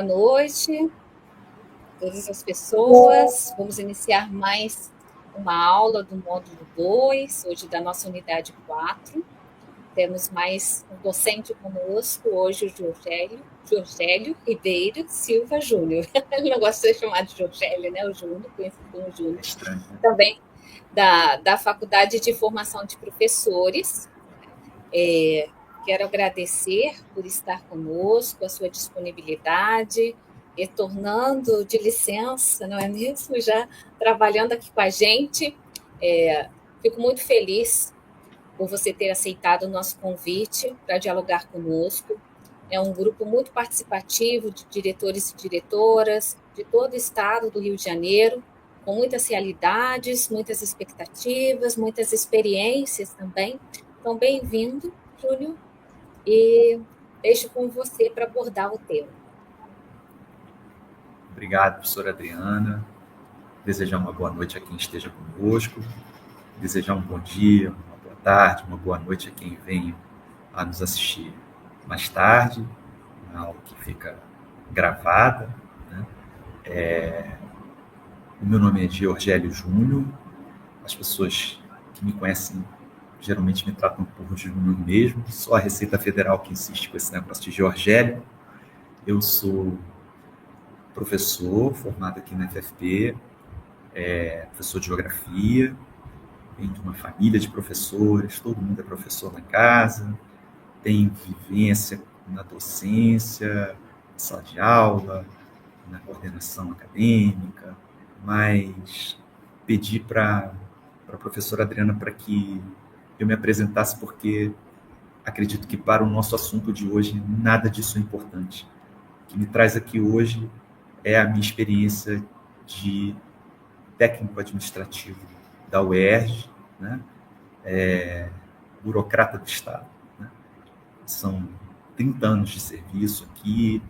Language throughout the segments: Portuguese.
noite, todas as pessoas. Vamos iniciar mais uma aula do módulo 2, hoje da nossa unidade 4. Temos mais um docente conosco, hoje o Jorgélio Ribeiro Silva Júnior. Eu não gosto de ser chamado de Jorgélio, né? O Júnior, conhecido como Júnior. Também da Faculdade de Formação de Professores. Quero agradecer por estar conosco, a sua disponibilidade, retornando de licença, não é mesmo? Já trabalhando aqui com a gente. Fico muito feliz por você ter aceitado o nosso convite para dialogar conosco. É um grupo muito participativo de diretores e diretoras de todo o estado do Rio de Janeiro, com muitas realidades, muitas expectativas, muitas experiências também. Então, bem-vindo, Júnior, e deixo com você para abordar o tema. Obrigado, professora Adriana. Desejar uma boa noite a quem esteja conosco. Desejar um bom dia, uma boa tarde, uma boa noite a quem venha a nos assistir mais tarde, uma aula que fica gravada, né? O meu nome é Jorgélio Júnior. As pessoas que me conhecem geralmente me tratam por Júnior mesmo. Só a Receita Federal que insiste com esse negócio de Jorgélio. Eu sou professor formado aqui na FFP, professor de geografia, venho de uma família de professores, todo mundo é professor na casa, tem vivência na docência, na sala de aula, na coordenação acadêmica, mas pedi para a professora Adriana para que eu me apresentasse, porque acredito que para o nosso assunto de hoje nada disso é importante. O que me traz aqui hoje é a minha experiência de técnico administrativo da UERJ, né? Burocrata do Estado, né? São 30 anos de serviço aqui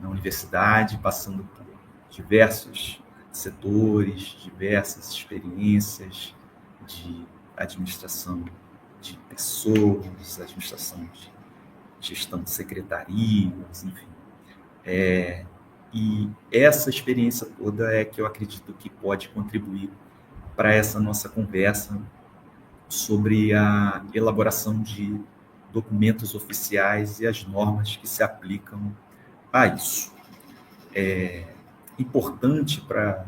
na universidade, passando por diversos setores, diversas experiências de administração de pessoas, administração de gestão de secretarias, enfim. E essa experiência toda é que eu acredito que pode contribuir para essa nossa conversa sobre a elaboração de documentos oficiais e as normas que se aplicam a isso. É importante para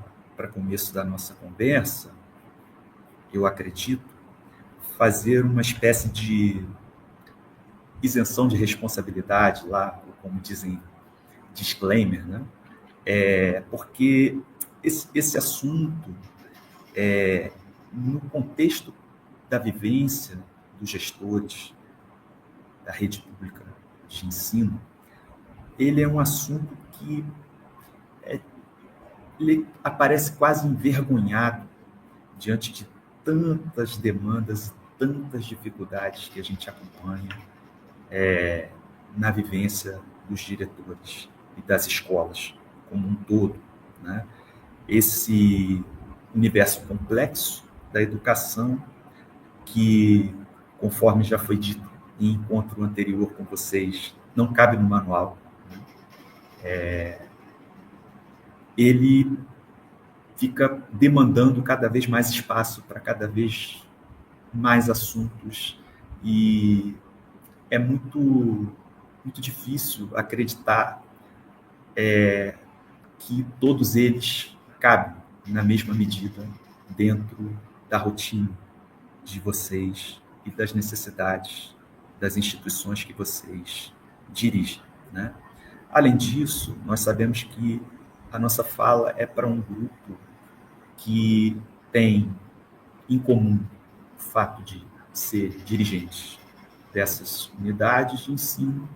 começo da nossa conversa, eu acredito, fazer uma espécie de isenção de responsabilidade lá, como dizem, disclaimer, né? Porque esse assunto, no contexto da vivência dos gestores da rede pública de ensino, ele é um assunto que ele aparece quase envergonhado diante de tantas demandas, tantas dificuldades que a gente acompanha na vivência dos diretores e das escolas como um todo, né? Esse universo complexo da educação que, conforme já foi dito em encontro anterior com vocês, não cabe no manual. Ele fica demandando cada vez mais espaço para cada vez mais assuntos e é muito difícil acreditar que todos eles cabem na mesma medida dentro da rotina de vocês e das necessidades das instituições que vocês dirigem, né? Além disso, nós sabemos que a nossa fala é para um grupo que tem em comum o fato de ser dirigentes dessas unidades de ensino,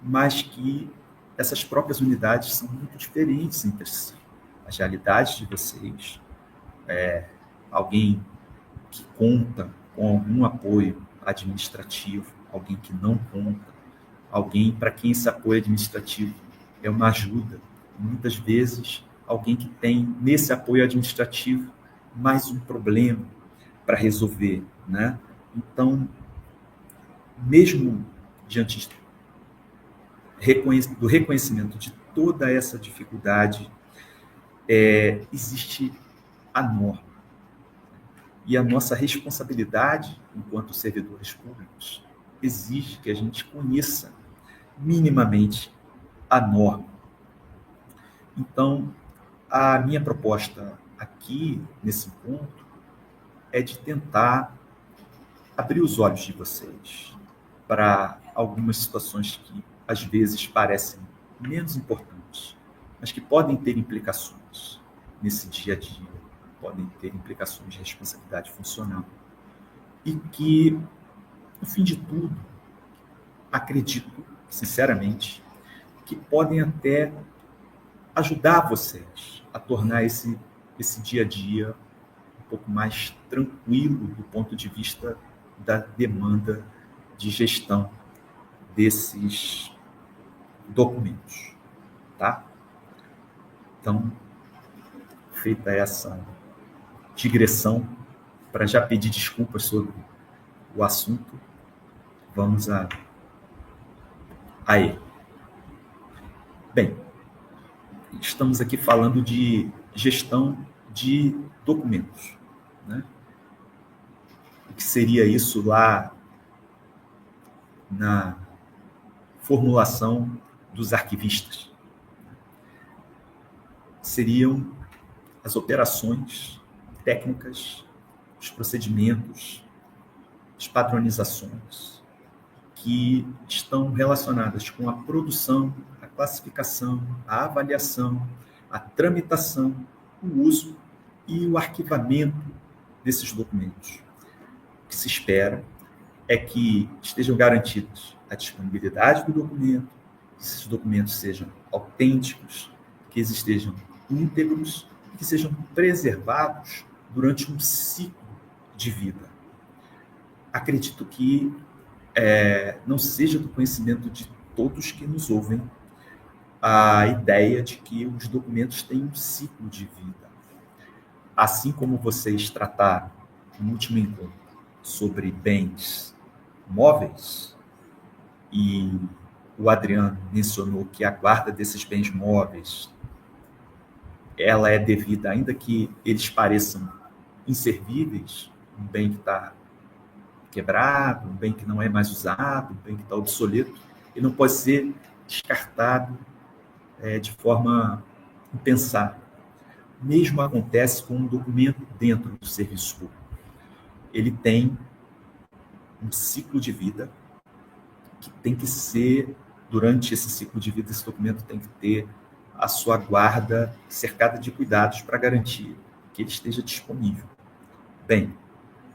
mas que essas próprias unidades são muito diferentes entre si. As realidades de vocês, alguém que conta com algum apoio administrativo, alguém que não conta, alguém para quem esse apoio administrativo é uma ajuda. Muitas vezes, alguém que tem nesse apoio administrativo mais um problema para resolver, né? Então, mesmo diante do reconhecimento de toda essa dificuldade, existe a norma. E a nossa responsabilidade, enquanto servidores públicos, exige que a gente conheça minimamente a norma. Então, a minha proposta aqui, nesse ponto, é de tentar abrir os olhos de vocês para algumas situações que, às vezes, parecem menos importantes, mas que podem ter implicações nesse dia a dia, podem ter implicações de responsabilidade funcional. E que, no fim de tudo, acredito, sinceramente, que podem até ajudar vocês a tornar esse dia a dia um pouco mais tranquilo do ponto de vista da demanda de gestão desses documentos, tá? Então, feita essa digressão, para já pedir desculpas sobre o assunto, vamos a ele. Bem, estamos aqui falando de gestão de documentos, né? O que seria isso lá na formulação dos arquivistas? Seriam as operações técnicas, os procedimentos, as padronizações que estão relacionadas com a produção, a classificação, a avaliação, a tramitação, o uso e o arquivamento desses documentos. O que se espera é que estejam garantidas a disponibilidade do documento, que esses documentos sejam autênticos, que eles estejam íntegros, que sejam preservados durante um ciclo de vida. Acredito que não seja do conhecimento de todos que nos ouvem a ideia de que os documentos têm um ciclo de vida. Assim como vocês trataram no último encontro sobre bens móveis, e o Adriano mencionou que a guarda desses bens móveis ela é devida, ainda que eles pareçam inservíveis, um bem que está quebrado, um bem que não é mais usado, um bem que está obsoleto, ele não pode ser descartado de forma impensável. O mesmo acontece com um documento dentro do serviço público. Ele tem um ciclo de vida que tem que ser, durante esse ciclo de vida, esse documento tem que ter a sua guarda cercada de cuidados para garantir que ele esteja disponível. Bem,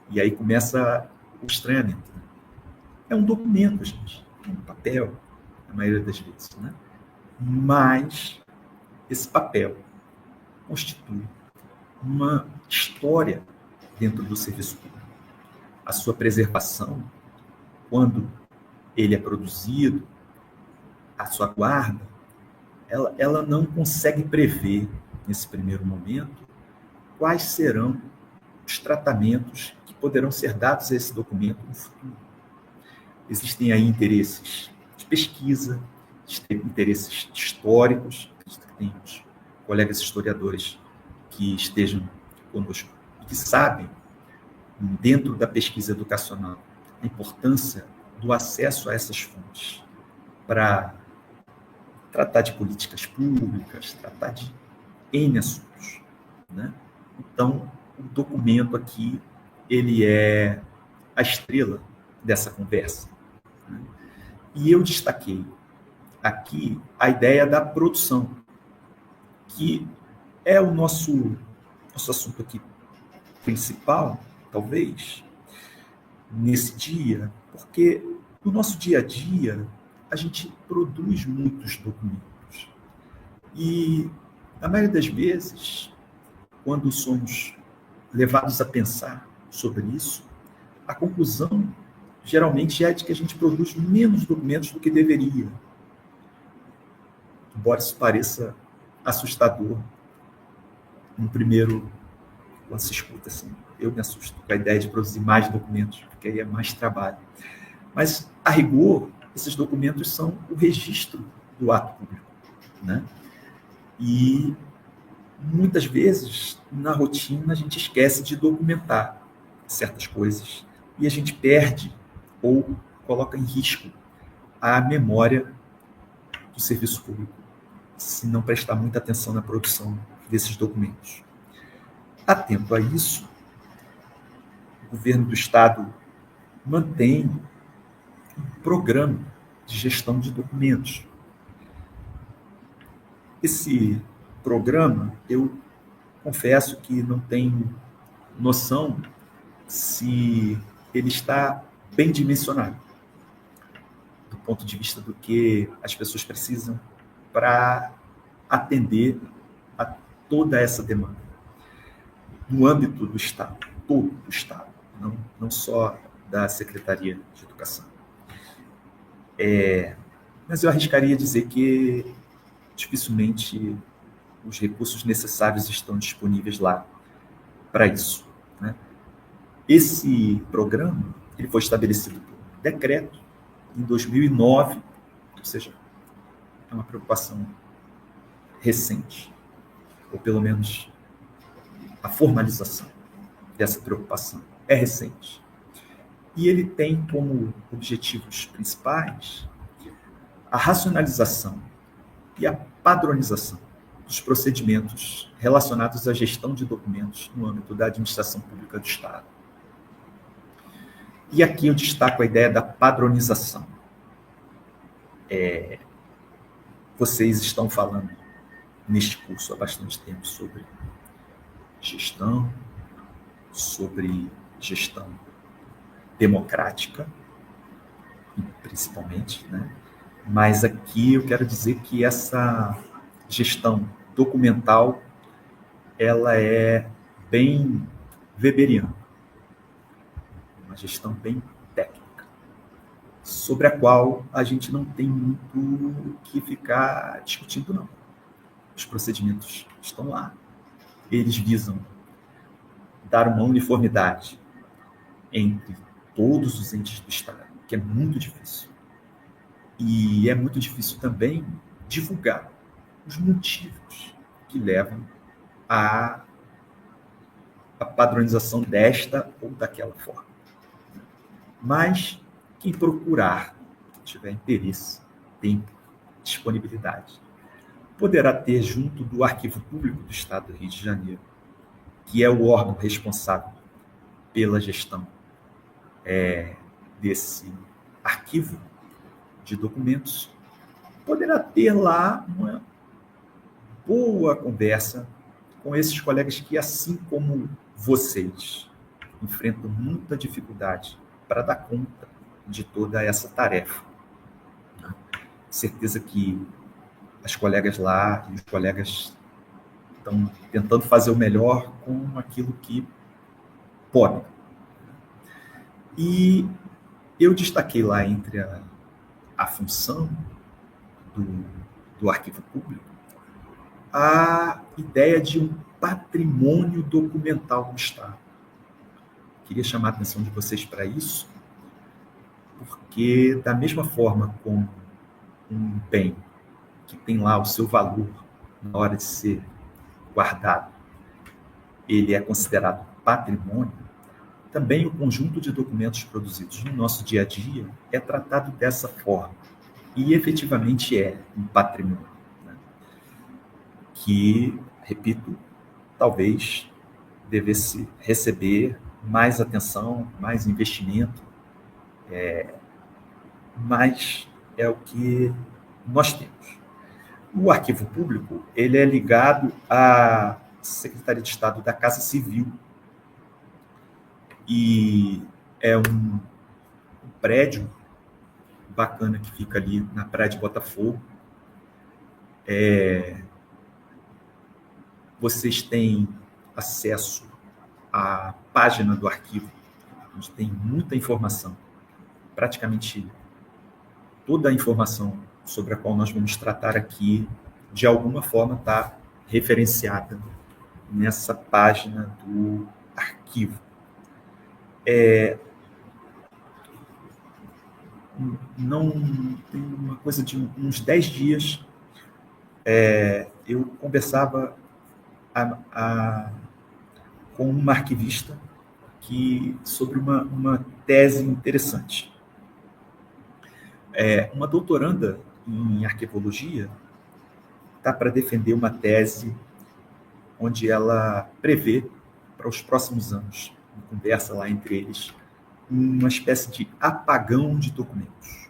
e aí começa o estranhamento. Né? É um documento, gente, é um papel, na maioria das vezes, né? Mas esse papel constitui uma história dentro do serviço público. A sua preservação, quando ele é produzido, a sua guarda, ela não consegue prever, nesse primeiro momento, quais serão os tratamentos que poderão ser dados a esse documento no futuro. Existem aí interesses de pesquisa, interesses históricos, temos colegas historiadores que estejam conosco e que sabem, dentro da pesquisa educacional, a importância do acesso a essas fontes para tratar de políticas públicas, tratar de N assuntos, né? Então, o documento aqui, ele é a estrela dessa conversa, né? E eu destaquei aqui a ideia da produção, que é o nosso assunto aqui principal, talvez, nesse dia, porque no nosso dia a dia, a gente produz muitos documentos. E, na maioria das vezes, quando somos levados a pensar sobre isso, a conclusão, geralmente, é de que a gente produz menos documentos do que deveria. Embora isso pareça assustador, no primeiro, quando se escuta assim, eu me assusto com a ideia de produzir mais documentos, porque aí é mais trabalho. Mas, a rigor, esses documentos são o registro do ato público. né? E muitas vezes, na rotina, a gente esquece de documentar certas coisas e a gente perde ou coloca em risco a memória do serviço público, se não prestar muita atenção na produção desses documentos. Atento a isso, o governo do Estado mantém um programa de gestão de documentos. Esse programa, eu confesso que não tenho noção se ele está bem dimensionado, do ponto de vista do que as pessoas precisam para atender a toda essa demanda. No âmbito do Estado, todo o Estado, não só da Secretaria de Educação. Mas eu arriscaria dizer que dificilmente os recursos necessários estão disponíveis lá para isso, né? Esse programa ele foi estabelecido por decreto em 2009, ou seja, é uma preocupação recente, ou pelo menos a formalização dessa preocupação é recente. E ele tem como objetivos principais a racionalização e a padronização dos procedimentos relacionados à gestão de documentos no âmbito da administração pública do Estado. E aqui eu destaco a ideia da padronização. Vocês estão falando neste curso há bastante tempo sobre gestão democrática, principalmente, né? Mas aqui eu quero dizer que essa gestão documental, ela é bem weberiana, uma gestão bem técnica, sobre a qual a gente não tem muito o que ficar discutindo, não. Os procedimentos estão lá. Eles visam dar uma uniformidade entre todos os entes do Estado, que é muito difícil. E é muito difícil também divulgar os motivos que levam à padronização desta ou daquela forma. Mas quem procurar, tiver interesse, tempo, disponibilidade, poderá ter junto do Arquivo Público do Estado do Rio de Janeiro, que é o órgão responsável pela gestão desse arquivo de documentos, poderá ter lá uma boa conversa com esses colegas que, assim como vocês, enfrentam muita dificuldade para dar conta de toda essa tarefa. Certeza que as colegas lá e os colegas estão tentando fazer o melhor com aquilo que podem. E eu destaquei lá entre a função do arquivo público a ideia de um patrimônio documental do Estado. Queria chamar a atenção de vocês para isso, porque da mesma forma como um bem que tem lá o seu valor na hora de ser guardado, ele é considerado patrimônio, também o conjunto de documentos produzidos no nosso dia a dia é tratado dessa forma. E efetivamente é um patrimônio, né? Que, repito, talvez devesse receber mais atenção, mais investimento, mas é o que nós temos. O Arquivo Público ele é ligado à Secretaria de Estado da Casa Civil e é um prédio bacana que fica ali na Praia de Botafogo. Vocês têm acesso à página do arquivo, onde tem muita informação, praticamente toda a informação sobre a qual nós vamos tratar aqui, de alguma forma está referenciada nessa página do arquivo. Não tem uma coisa de uns 10 dias, Eu conversava com uma arquivista sobre uma tese interessante. Uma doutoranda em arquivologia está para defender uma tese onde ela prevê para os próximos anos, uma conversa lá entre eles, uma espécie de apagão de documentos.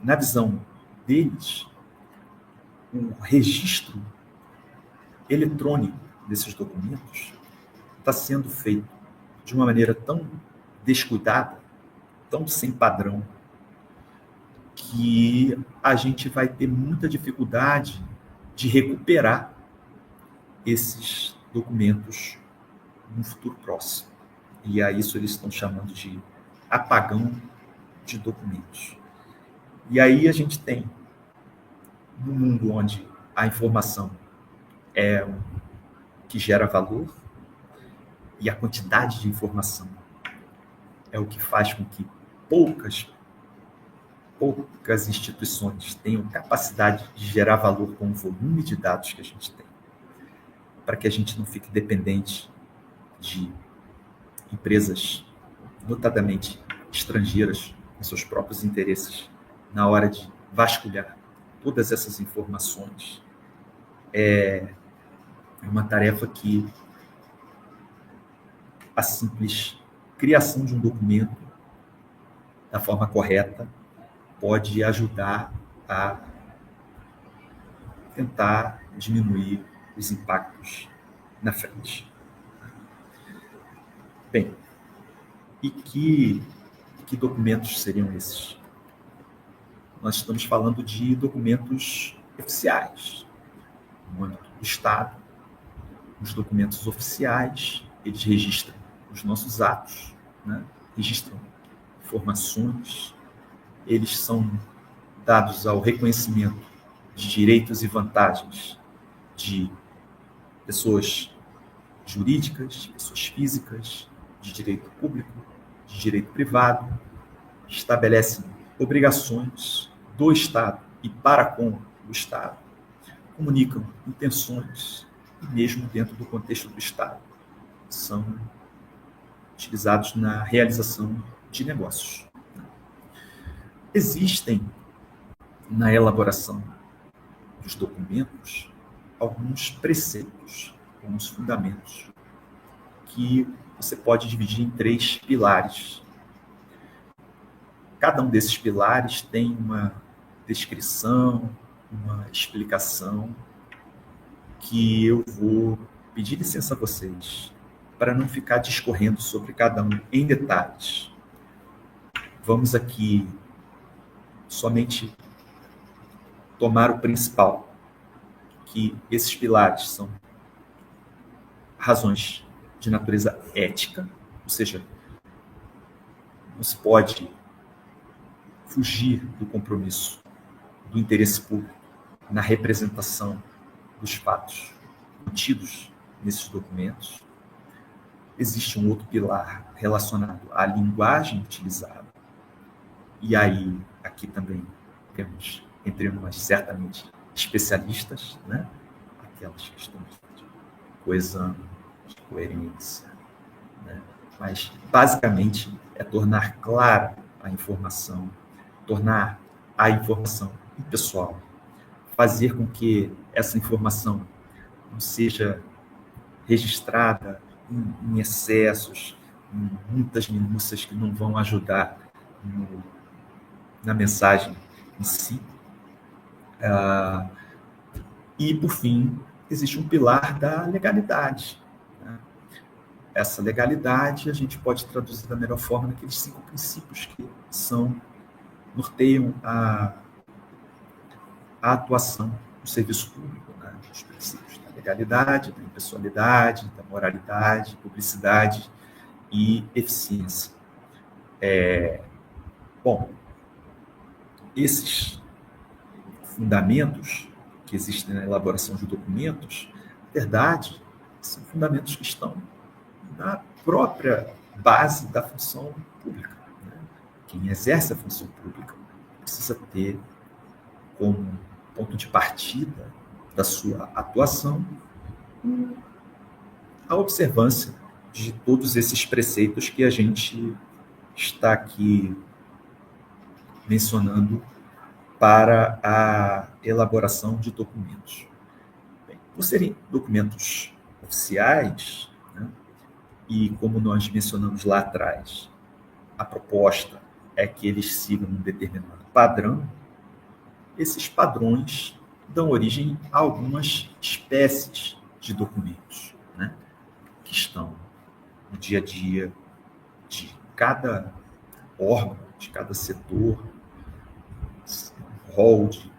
Na visão deles, o registro eletrônico desses documentos está sendo feito de uma maneira tão descuidada, tão sem padrão, que a gente vai ter muita dificuldade de recuperar esses documentos no futuro próximo. E a isso eles estão chamando de apagão de documentos. E aí a gente tem, num mundo onde a informação é o que gera valor, e a quantidade de informação é o que faz com que poucas instituições tenham capacidade de gerar valor com o volume de dados que a gente tem, para que a gente não fique dependente de empresas, notadamente estrangeiras, com seus próprios interesses, na hora de vasculhar todas essas informações. É uma tarefa que a simples criação de um documento da forma correta pode ajudar a tentar diminuir os impactos na frente. Bem, e que documentos seriam esses? Nós estamos falando de documentos oficiais, no âmbito do Estado. Os documentos oficiais, eles registram os nossos atos, né? Registram informações, eles são dados ao reconhecimento de direitos e vantagens de pessoas jurídicas, de pessoas físicas, de direito público, de direito privado, estabelecem obrigações do Estado e para com o Estado, comunicam intenções, e mesmo dentro do contexto do Estado, são utilizados na realização de negócios. Existem, na elaboração dos documentos, alguns preceitos, alguns fundamentos, que você pode dividir em 3 pilares. Cada um desses pilares tem uma descrição, uma explicação, que eu vou pedir licença a vocês, para não ficar discorrendo sobre cada um em detalhes. Vamos aqui somente tomar o principal, que esses pilares são razões de natureza ética, ou seja, não se pode fugir do compromisso do interesse público na representação dos fatos contidos nesses documentos. Existe um outro pilar relacionado à linguagem utilizada. E aí, aqui também temos, entre nós, certamente, especialistas, né? Aquelas questões de coesão, de coerência, né? Mas, basicamente, é tornar clara a informação, tornar a informação impessoal, fazer com que essa informação não seja registrada em excessos, em muitas minúcias que não vão ajudar na mensagem em si. E, por fim, existe um pilar da legalidade. Né? Essa legalidade a gente pode traduzir da melhor forma naqueles 5 princípios que norteiam a atuação do serviço público, né? Os princípios da legalidade, da impessoalidade, da moralidade, publicidade e eficiência. Bom, esses fundamentos que existem na elaboração de documentos, na verdade, são fundamentos que estão na própria base da função pública. Né? Quem exerce a função pública precisa ter como ponto de partida da sua atuação a observância de todos esses preceitos que a gente está aqui mencionando para a elaboração de documentos. Bem, por serem documentos oficiais, né, e como nós mencionamos lá atrás, a proposta é que eles sigam um determinado padrão, esses padrões dão origem a algumas espécies de documentos, né, que estão no dia a dia de cada órgão, de cada setor, rol de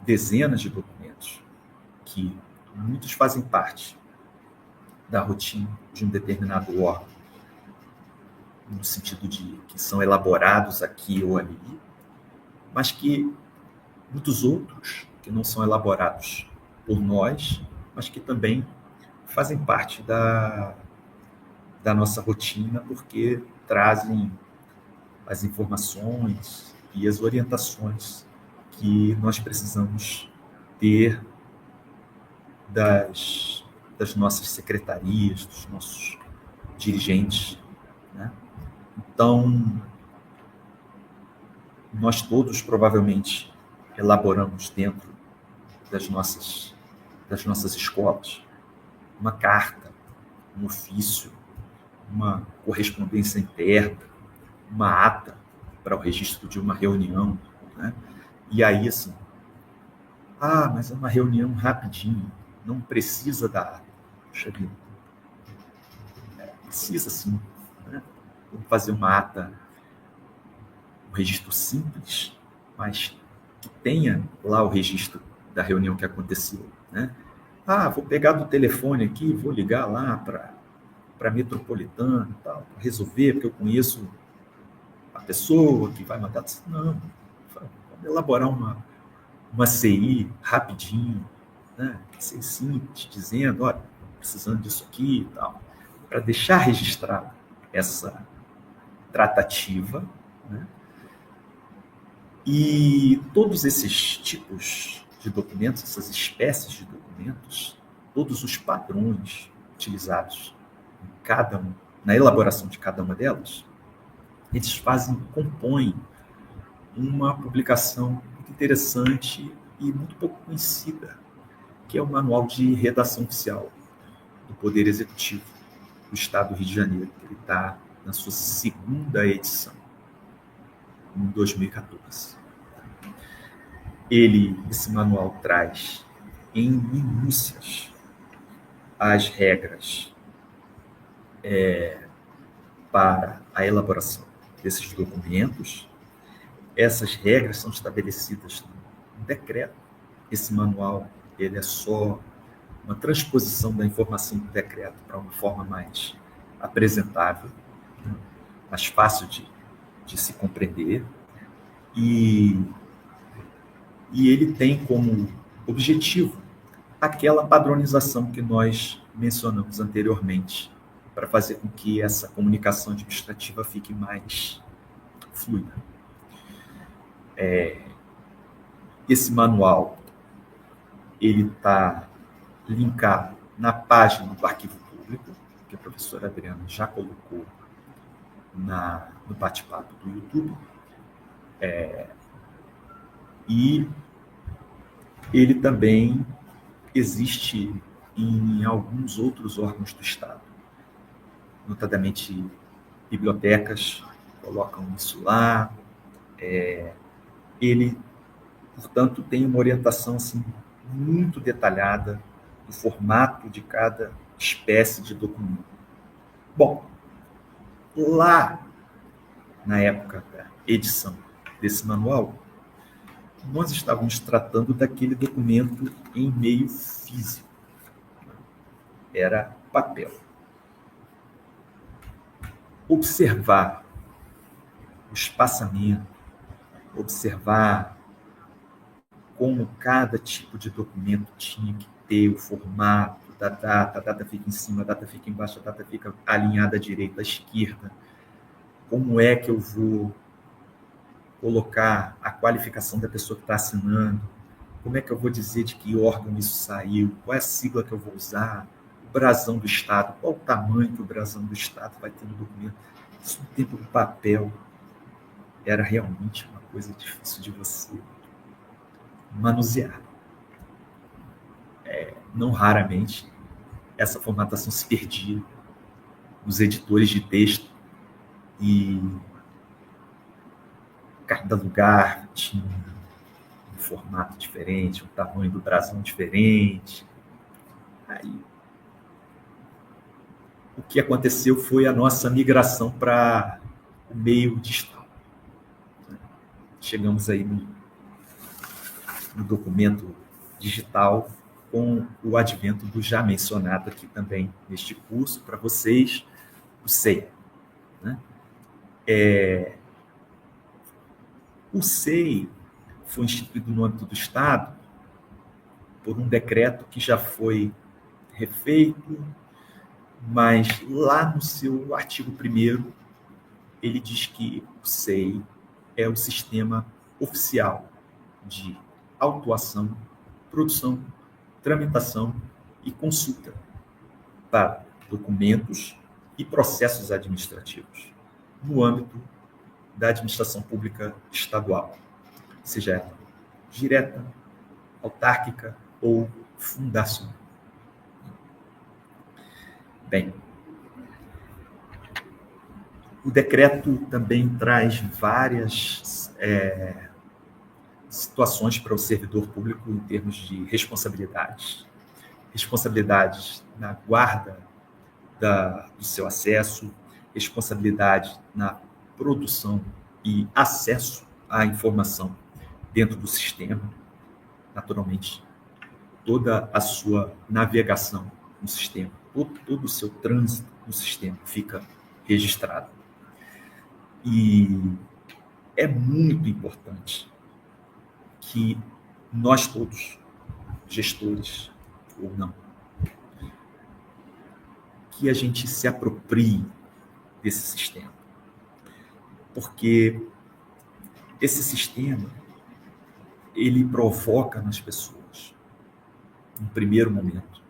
dezenas de documentos, que muitos fazem parte da rotina de um determinado órgão, no sentido de que são elaborados aqui ou ali, mas que muitos outros que não são elaborados por nós, mas que também fazem parte da nossa rotina, porque trazem as informações e as orientações que nós precisamos ter das nossas secretarias, dos nossos dirigentes, né? Então, nós todos provavelmente elaboramos dentro das nossas escolas uma carta, um ofício, uma correspondência interna, uma ata para o registro de uma reunião, né? E aí, assim, mas é uma reunião rapidinho, não precisa da ata. Puxa vida. Precisa sim, né? Vamos fazer uma ata, um registro simples, mas que tenha lá o registro da reunião que aconteceu, né? Vou pegar do telefone aqui, vou ligar lá para a Metropolitana, tal, para resolver, porque eu conheço a pessoa que vai mandar. Não, vamos elaborar uma CI rapidinho, né? Ser simples, dizendo, olha, precisando disso aqui e tal, para deixar registrada essa tratativa, né? E todos esses tipos de documentos, essas espécies de documentos, todos os padrões utilizados na elaboração de cada uma delas, eles compõem uma publicação muito interessante e muito pouco conhecida, que é o Manual de Redação Oficial do Poder Executivo do Estado do Rio de Janeiro, que ele está na sua segunda edição, em 2014. Esse manual traz em minúcias as regras para a elaboração desses documentos. Essas regras são estabelecidas no decreto. Esse manual ele é só uma transposição da informação do decreto para uma forma mais apresentável, mais fácil de se compreender. E ele tem como objetivo aquela padronização que nós mencionamos anteriormente, para fazer com que essa comunicação administrativa fique mais fluida. Esse manual ele está linkado na página do Arquivo Público, que a professora Adriana já colocou no bate-papo do YouTube. E ele também existe em alguns outros órgãos do Estado, notadamente bibliotecas colocam isso lá. Ele, portanto, tem uma orientação assim, muito detalhada do formato de cada espécie de documento. Bom, lá na época da edição desse manual, nós estávamos tratando daquele documento em meio físico. Era papel. Observar o espaçamento, observar como cada tipo de documento tinha que ter o formato da data, a data fica em cima, a data fica embaixo, a data fica alinhada à direita, à esquerda. Como é que eu vou colocar a qualificação da pessoa que está assinando? como é que eu vou dizer de que órgão isso saiu, qual é a sigla que eu vou usar, o brasão do Estado, qual o tamanho que o brasão do Estado vai ter no documento. Isso no tempo do papel era realmente uma coisa difícil de você manusear. Não raramente, essa formatação se perdia nos editores de texto e cada lugar tinha um formato diferente, um tamanho do brasão diferente. Aí, o que aconteceu foi a nossa migração para o meio digital. Chegamos aí no documento digital com o advento do já mencionado aqui também neste curso para vocês, o SEI. Né? O SEI foi instituído no âmbito do Estado por um decreto que já foi refeito, mas lá no seu artigo 1º, ele diz que o SEI é o sistema oficial de autuação, produção, tramitação e consulta para documentos e processos administrativos no âmbito da administração pública estadual, seja ela direta, autárquica ou fundacional. Bem, o decreto também traz várias situações para o servidor público em termos de responsabilidades. Responsabilidades na guarda do seu acesso, responsabilidade na produção e acesso à informação dentro do sistema, naturalmente, toda a sua navegação no sistema, todo o seu trânsito no sistema fica registrado. E é muito importante que nós todos, gestores ou não, que a gente se aproprie desse sistema. Porque esse sistema, ele provoca nas pessoas, no primeiro momento,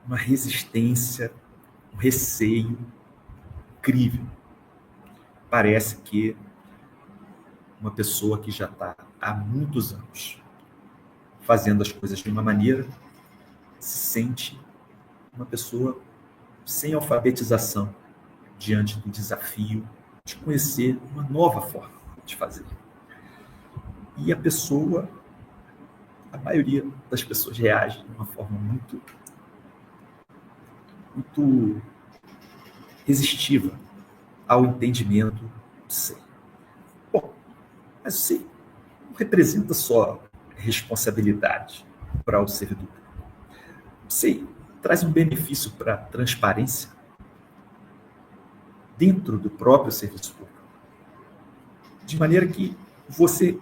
uma resistência, um receio incrível. Parece que uma pessoa que já está há muitos anos fazendo as coisas de uma maneira, se sente uma pessoa sem alfabetização diante do desafio de conhecer uma nova forma de fazer. E a maioria das pessoas reage de uma forma muito resistiva ao entendimento do SEI. Bom, mas o SEI não representa só responsabilidade para o servidor. O SEI traz um benefício para a transparência dentro do próprio serviço público, de maneira que você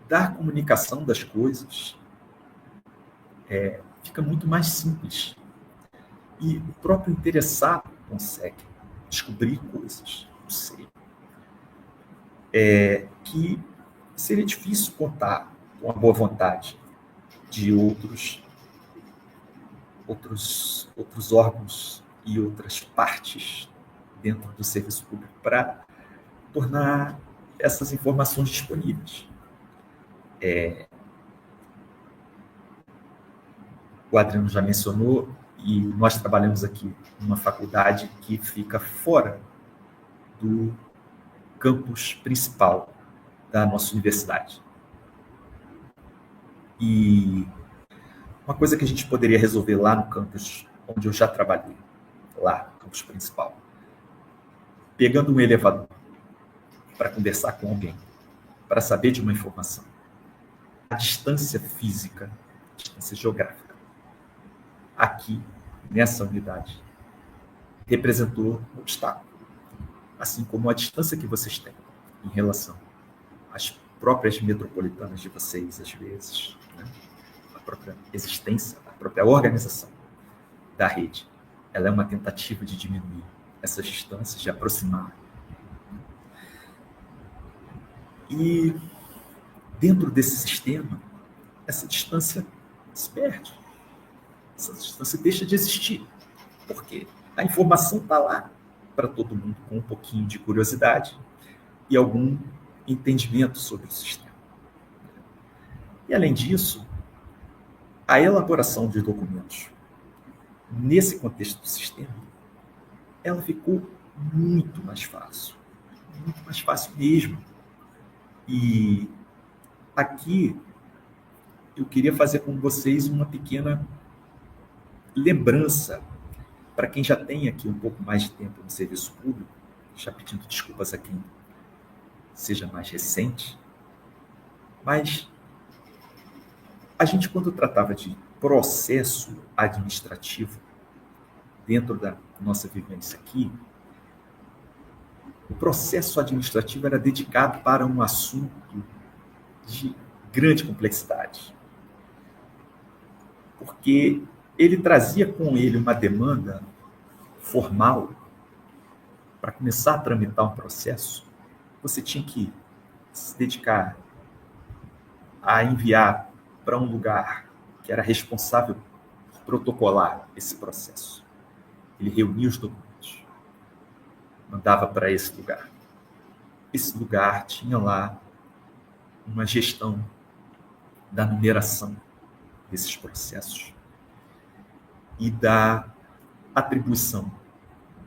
dar comunicação das coisas fica muito mais simples. E o próprio interessado consegue descobrir coisas, não sei, que seria difícil contar com a boa vontade de outros órgãos e outras partes dentro do serviço público para tornar essas informações disponíveis. O Adriano já mencionou, e nós trabalhamos aqui numa faculdade que fica fora do campus principal da nossa universidade. E uma coisa que a gente poderia resolver lá no campus onde eu já trabalhei, lá no campus principal, pegando um elevador para conversar com alguém, para saber de uma informação, a distância física, a distância geográfica, aqui, nessa unidade, representou um obstáculo, assim como a distância que vocês têm em relação às próprias metropolitanas de vocês, às vezes, né? A própria existência, a própria organização da rede, ela é uma tentativa de diminuir essas distâncias, de aproximar. E dentro desse sistema, essa distância se perde. Essa distância deixa de existir. Por quê? A informação está lá para todo mundo com um pouquinho de curiosidade e algum entendimento sobre o sistema. E, além disso, a elaboração de documentos nesse contexto do sistema, ela ficou muito mais fácil mesmo. E aqui eu queria fazer com vocês uma pequena lembrança para quem já tem aqui um pouco mais de tempo no serviço público, já pedindo desculpas a quem seja mais recente, mas a gente, quando tratava de processo administrativo dentro da nossa vivência aqui, o processo administrativo era dedicado para um assunto de grande complexidade, porque ele trazia com ele uma demanda formal. Para começar a tramitar um processo, você tinha que se dedicar a enviar para um lugar que era responsável por protocolar esse processo. Ele reunia os documentos, mandava para esse lugar. Esse lugar tinha lá uma gestão da numeração desses processos e da atribuição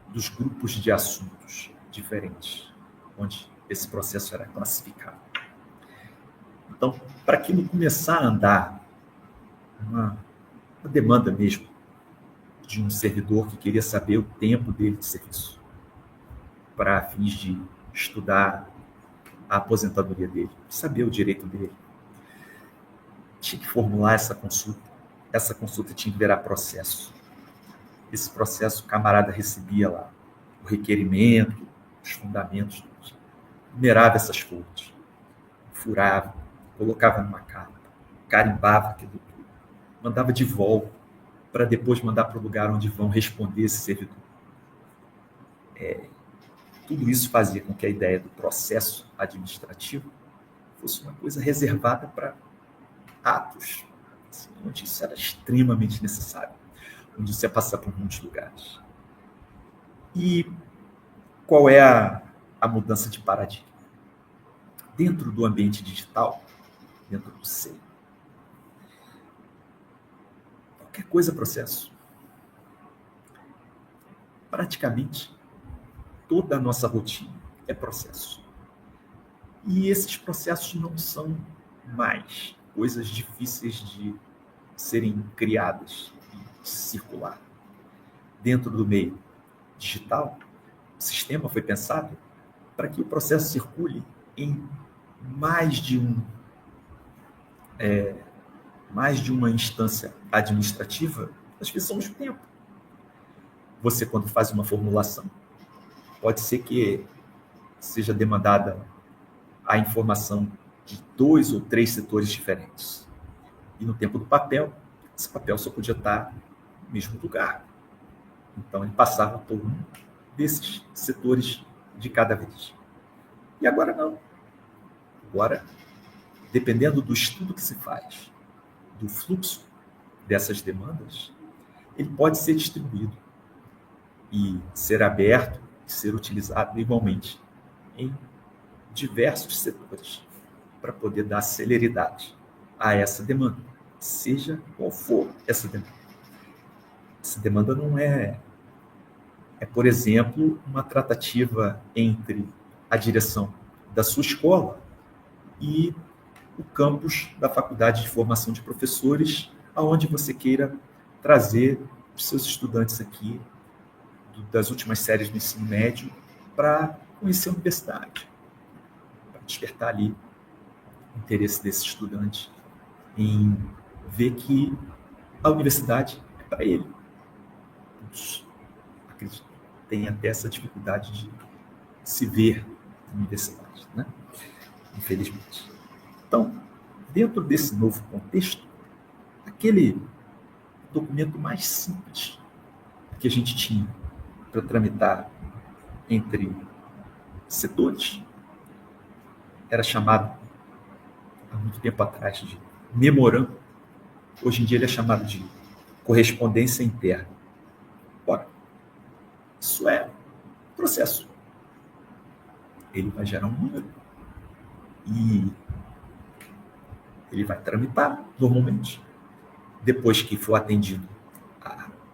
dos grupos de assuntos diferentes, onde esse processo era classificado. Então, para aquilo começar a andar, uma demanda mesmo de um servidor que queria saber o tempo dele de serviço, para fins de estudar a aposentadoria dele, saber o direito dele, tinha que formular essa consulta. Essa consulta tinha que virar processo. Esse processo, o camarada recebia lá o requerimento, os fundamentos, numerava essas folhas, furava, colocava numa carta, carimbava aquilo tudo, mandava de volta, para depois mandar para o lugar onde vão responder esse servidor. Tudo isso fazia com que a ideia do processo administrativo fosse uma coisa reservada para atos, assim, onde isso era extremamente necessário, onde isso ia passar por muitos lugares. E qual é a mudança de paradigma? Dentro do ambiente digital, dentro do SEI, qualquer coisa é processo. Praticamente toda a nossa rotina é processo. E esses processos não são mais coisas difíceis de serem criadas e de circular. Dentro do meio digital, o sistema foi pensado para que o processo circule em mais de uma instância administrativa, às vezes ao mesmo tempo. Você, quando faz uma formulação, pode ser que seja demandada a informação de 2 ou 3 setores diferentes. E no tempo do papel, esse papel só podia estar no mesmo lugar. Então, ele passava por um desses setores de cada vez. E agora não. Agora, dependendo do estudo que se faz, do fluxo dessas demandas, ele pode ser distribuído e ser aberto e ser utilizado igualmente em diversos setores para poder dar celeridade a essa demanda, seja qual for essa demanda. Essa demanda não é, por exemplo, uma tratativa entre a direção da sua escola e o campus da Faculdade de Formação de Professores, aonde você queira trazer os seus estudantes aqui das últimas séries do ensino médio para conhecer a universidade, para despertar ali o interesse desse estudante em ver que a universidade é para ele. Muitos, acredito, têm até essa dificuldade de se ver na universidade, né? Infelizmente. Então, dentro desse novo contexto, aquele documento mais simples que a gente tinha para tramitar entre setores era chamado, há muito tempo atrás, de memorando. Hoje em dia ele é chamado de correspondência interna. Ora, isso é processo. Ele vai gerar um número e ele vai tramitar normalmente. Depois que for atendido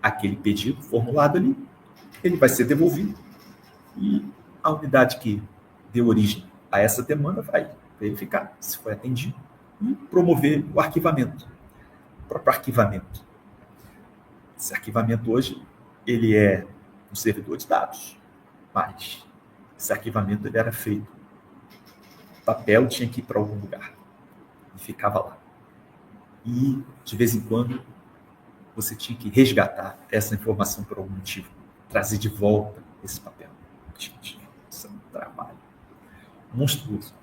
aquele pedido formulado ali, ele vai ser devolvido e a unidade que deu origem a essa demanda vai verificar se foi atendido e promover o arquivamento. O próprio arquivamento. Esse arquivamento hoje, ele é um servidor de dados, mas esse arquivamento ele era feito. O papel tinha que ir para algum lugar e ficava lá. E, de vez em quando, você tinha que resgatar essa informação por algum motivo, trazer de volta esse papel. Gente, isso é um trabalho monstruoso.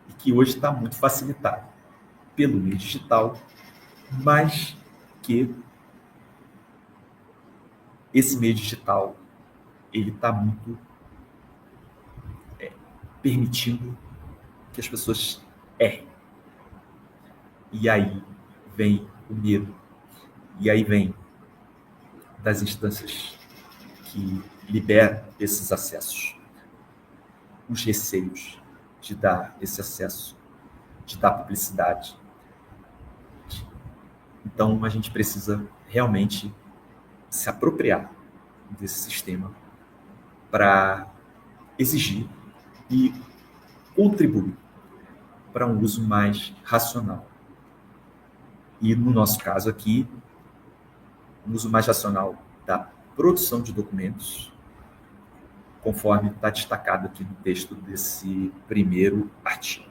E que hoje está muito facilitado pelo meio digital, mas que esse meio digital ele está muito permitindo que as pessoas errem. E aí vem o medo. E aí vem das instâncias que liberam esses acessos. Os receios de dar esse acesso, de dar publicidade. Então, a gente precisa realmente se apropriar desse sistema para exigir e contribuir para um uso mais racional. E, no nosso caso aqui, um uso mais racional da produção de documentos, conforme está destacado aqui no texto desse primeiro artigo.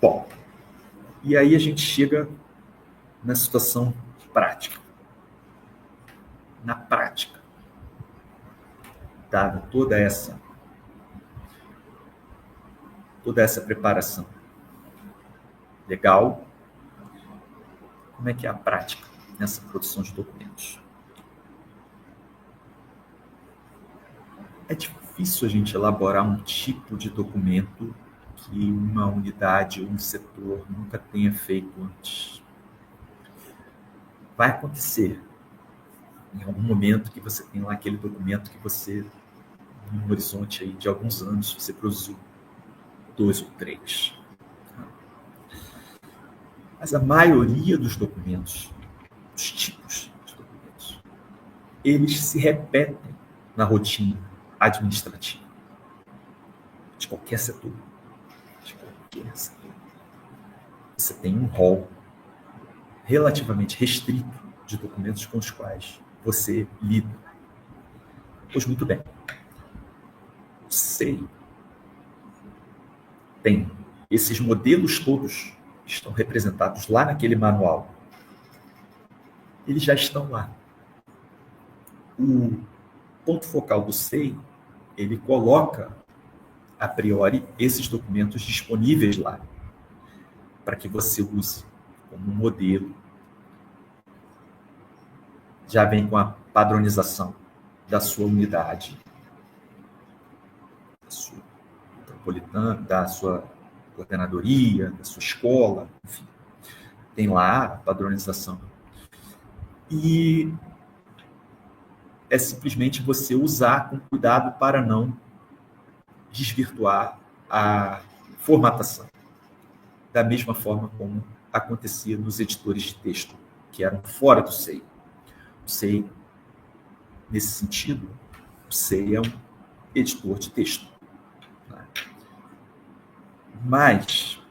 Bom, e aí a gente chega na situação prática. Na prática, dada toda essa preparação legal, como é que é a prática nessa produção de documentos? É difícil a gente elaborar um tipo de documento que uma unidade ou um setor nunca tenha feito antes. Vai acontecer em algum momento que você tem lá aquele documento que você, num horizonte aí de alguns anos, você produziu 2 ou 3. Mas a maioria dos documentos, os tipos de documentos, eles se repetem na rotina administrativa de qualquer setor. Você tem um rol relativamente restrito de documentos com os quais você lida. Pois muito bem. O SEI tem esses modelos todos que estão representados lá naquele manual. Eles já estão lá. O ponto focal do SEI, ele coloca, a priori, esses documentos disponíveis lá, para que você use como modelo. Já vem com a padronização da sua unidade, da sua metropolitana, da sua coordenadoria, da sua escola, enfim. Tem lá a padronização. E é simplesmente você usar com cuidado para não desvirtuar a formatação. Da mesma forma como acontecia nos editores de texto, que eram fora do SEI. O SEI, nesse sentido, o SEI é um editor de texto. Mas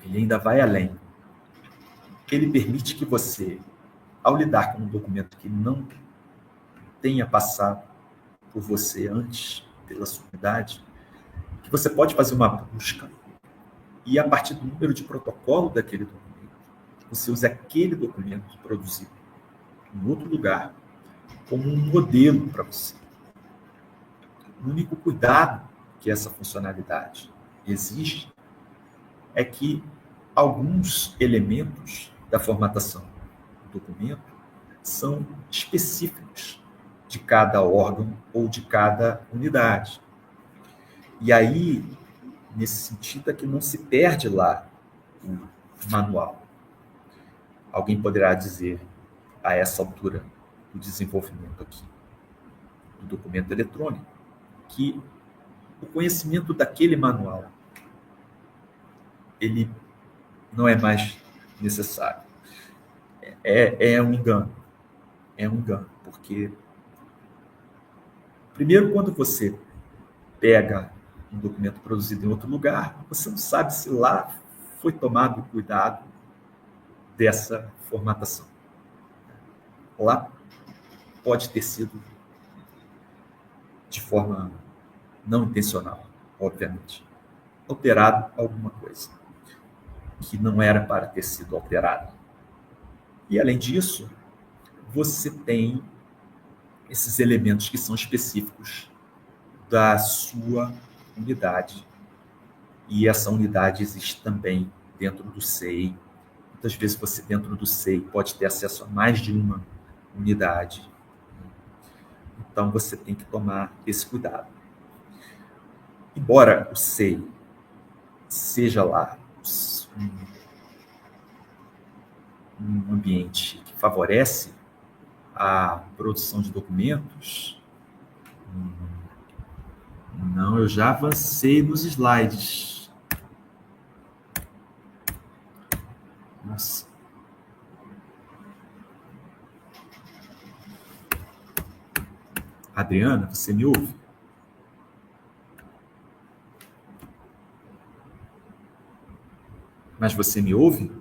ele ainda vai além. Ele permite que você, ao lidar com um documento que não tenha passado por você antes, pela sua unidade, que você pode fazer uma busca e, a partir do número de protocolo daquele documento, você usa aquele documento produzido em outro lugar como um modelo para você. O único cuidado que essa funcionalidade exige é que alguns elementos da formatação do documento são específicos de cada órgão ou de cada unidade. E aí nesse sentido é que não se perde lá o manual. Alguém poderá dizer, a essa altura do desenvolvimento aqui, do documento eletrônico, que o conhecimento daquele manual, ele não é mais necessário. É um engano. É um engano, porque, primeiro, quando você pega um documento produzido em outro lugar, você não sabe se lá foi tomado cuidado dessa formatação. Lá pode ter sido de forma não intencional, obviamente, alterado alguma coisa que não era para ter sido alterada. E, além disso, você tem esses elementos que são específicos da sua unidade. E essa unidade existe também dentro do SEI. Muitas vezes você, dentro do SEI, pode ter acesso a mais de uma unidade. Então, você tem que tomar esse cuidado. Embora o SEI seja lá um ambiente que favorece a produção de documentos, não, eu já avancei nos slides. Nossa. Adriana, você me ouve? Mas você me ouve?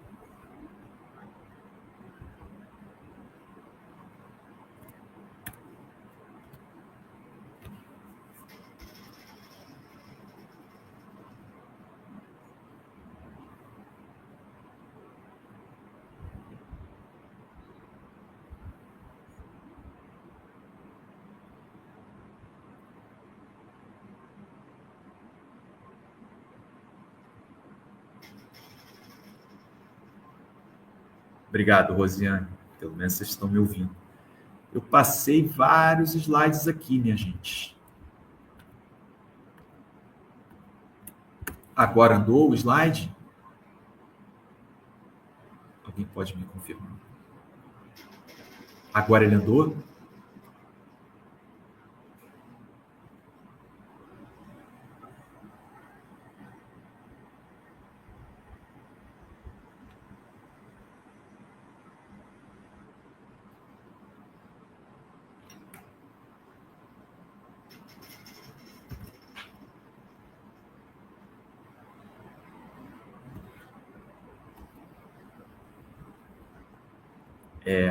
Obrigado, Rosiane. Pelo menos vocês estão me ouvindo. Eu passei vários slides aqui, minha gente. Agora andou o slide? Alguém pode me confirmar? Agora ele andou?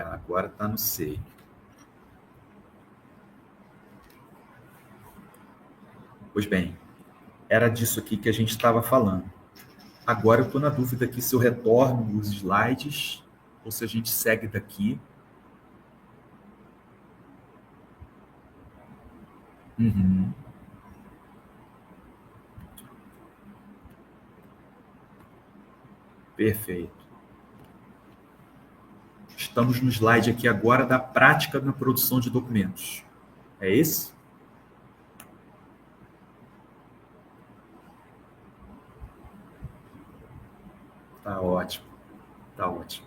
Agora está no SEI. Pois bem, era disso aqui que a gente estava falando. Agora eu estou na dúvida aqui se eu retorno os slides ou se a gente segue daqui. Uhum. Perfeito. Estamos no slide aqui agora da prática na produção de documentos. É esse? Tá ótimo. Tá ótimo.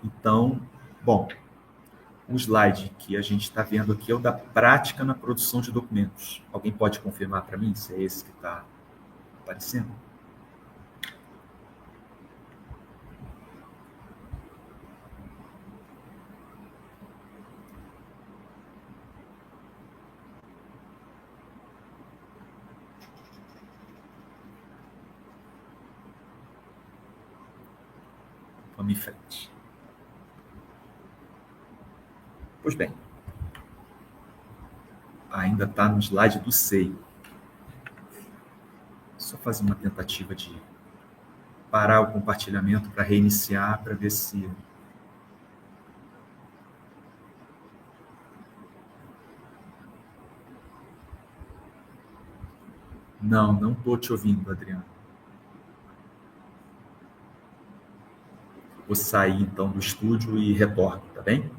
Então, bom, o slide que a gente está vendo aqui é o da prática na produção de documentos. Alguém pode confirmar para mim se é esse que está aparecendo? Vamos em frente. Pois bem, ainda está no slide do SEI. Só fazer uma tentativa de parar o compartilhamento para reiniciar, para ver se... Não estou te ouvindo, Adriano. Vou sair, então, do estúdio e retorno, tá bem?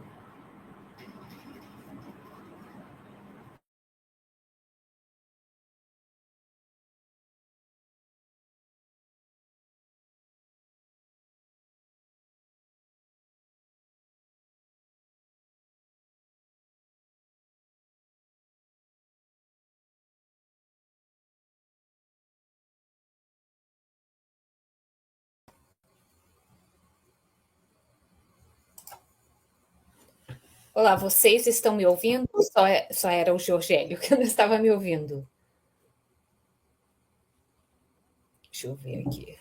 Olá, vocês estão me ouvindo? Só era o Georgélio que não estava me ouvindo. Deixa eu ver aqui.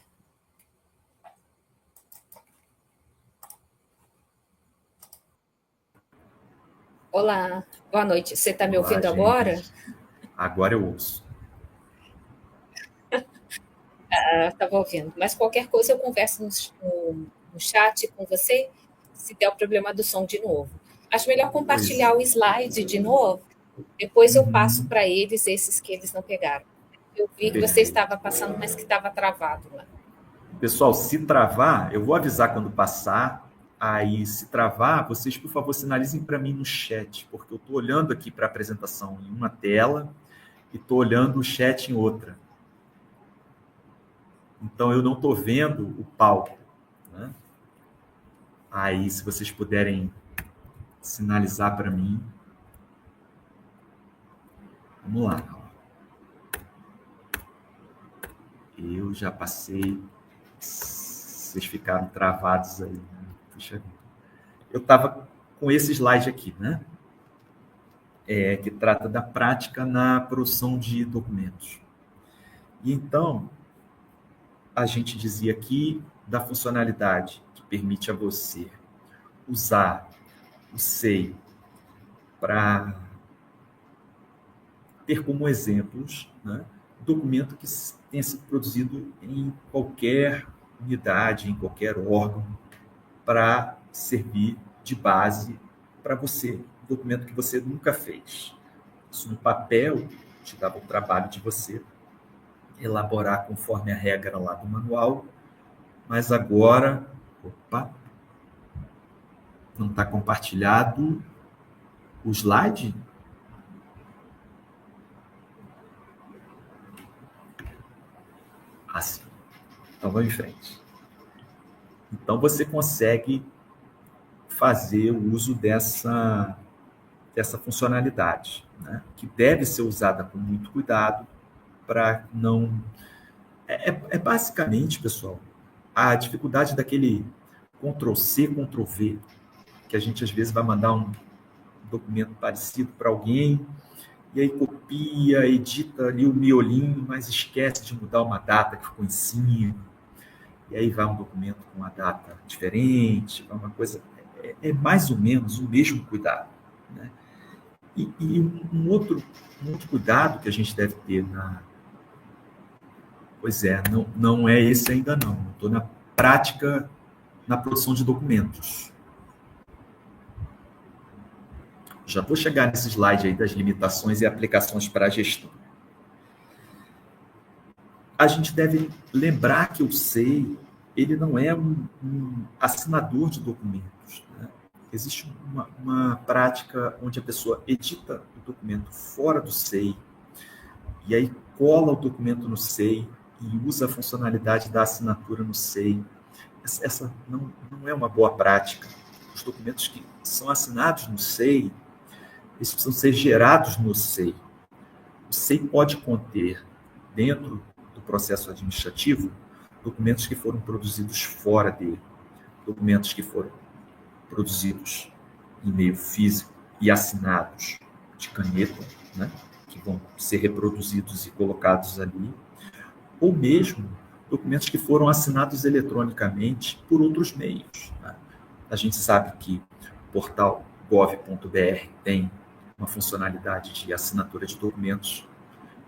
Olá, boa noite. Você está me Olá, ouvindo agora? gente. Agora eu ouço. Ah, estava ouvindo. Mas qualquer coisa eu converso no chat com você, se der o problema do som de novo. Acho melhor Pois. compartilhar o slide de novo, depois eu passo Uhum, para eles esses que eles não pegaram. Eu vi que você perfeito. estava passando, mas que estava travado lá. Pessoal, se travar, eu vou avisar quando passar. Aí, se travar, vocês, por favor, sinalizem para mim no chat, porque eu estou olhando aqui para a apresentação em uma tela e estou olhando o chat em outra. Então, eu não estou vendo o palco, né? Aí, se vocês puderem sinalizar para mim. Vamos lá. Eu já passei. Vocês ficaram travados aí, né? Puxa vida. Eu estava com esse slide aqui, né? Que trata da prática na produção de documentos. E então, a gente dizia aqui da funcionalidade que permite a você usar o SEI para ter como exemplos, né, documento que tenha sido produzido em qualquer unidade, em qualquer órgão, para servir de base para você, um documento que você nunca fez. Isso no papel te dava o trabalho de você elaborar conforme a regra lá do manual, mas agora, opa, não está compartilhado o slide? Assim. Então vamos em frente. Então você consegue fazer o uso dessa funcionalidade, né? Que deve ser usada com muito cuidado para não. É basicamente, pessoal, a dificuldade daquele Ctrl+C, Ctrl+V, que a gente às vezes vai mandar um documento parecido para alguém, e aí copia, edita ali o miolinho, mas esquece de mudar uma data que ficou em cima, e aí vai um documento com uma data diferente, vai uma coisa. É mais ou menos o mesmo cuidado, né? E um outro cuidado que a gente deve ter na. Pois é, não é esse ainda não. Estou na prática na produção de documentos. Já vou chegar nesse slide aí das limitações e aplicações para a gestão. A gente deve lembrar que o SEI ele não é um assinador de documentos, né? Existe uma prática onde a pessoa edita o documento fora do SEI e aí cola o documento no SEI e usa a funcionalidade da assinatura no SEI. Essa não é uma boa prática. Os documentos que são assinados no SEI, eles precisam ser gerados no SEI. O SEI pode conter, dentro do processo administrativo, documentos que foram produzidos fora dele, documentos que foram produzidos em meio físico e assinados de caneta, né, que vão ser reproduzidos e colocados ali, ou mesmo documentos que foram assinados eletronicamente por outros meios, né? A gente sabe que o portal gov.br tem uma funcionalidade de assinatura de documentos.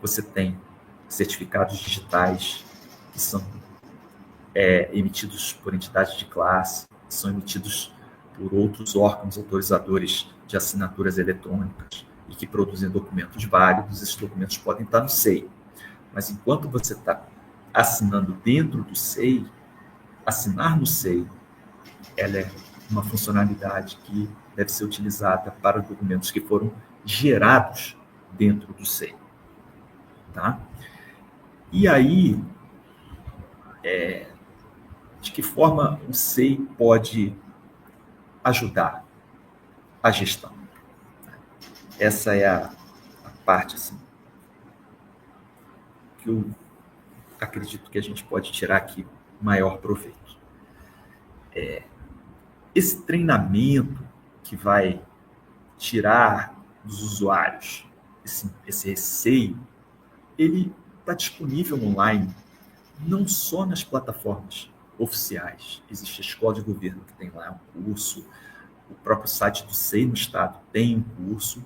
Você tem certificados digitais que são emitidos por entidades de classe, que são emitidos por outros órgãos autorizadores de assinaturas eletrônicas e que produzem documentos válidos. Esses documentos podem estar no SEI, mas enquanto você está assinando dentro do SEI, assinar no SEI, ela é uma funcionalidade que deve ser utilizada para documentos que foram gerados dentro do SEI. Tá? E aí, de que forma o SEI pode ajudar a gestão? Essa é a parte assim, que eu acredito que a gente pode tirar aqui maior proveito. Esse treinamento que vai tirar dos usuários esse receio, ele está disponível online, não só nas plataformas oficiais. Existe a Escola de Governo, que tem lá um curso, o próprio site do SEI no Estado tem um curso,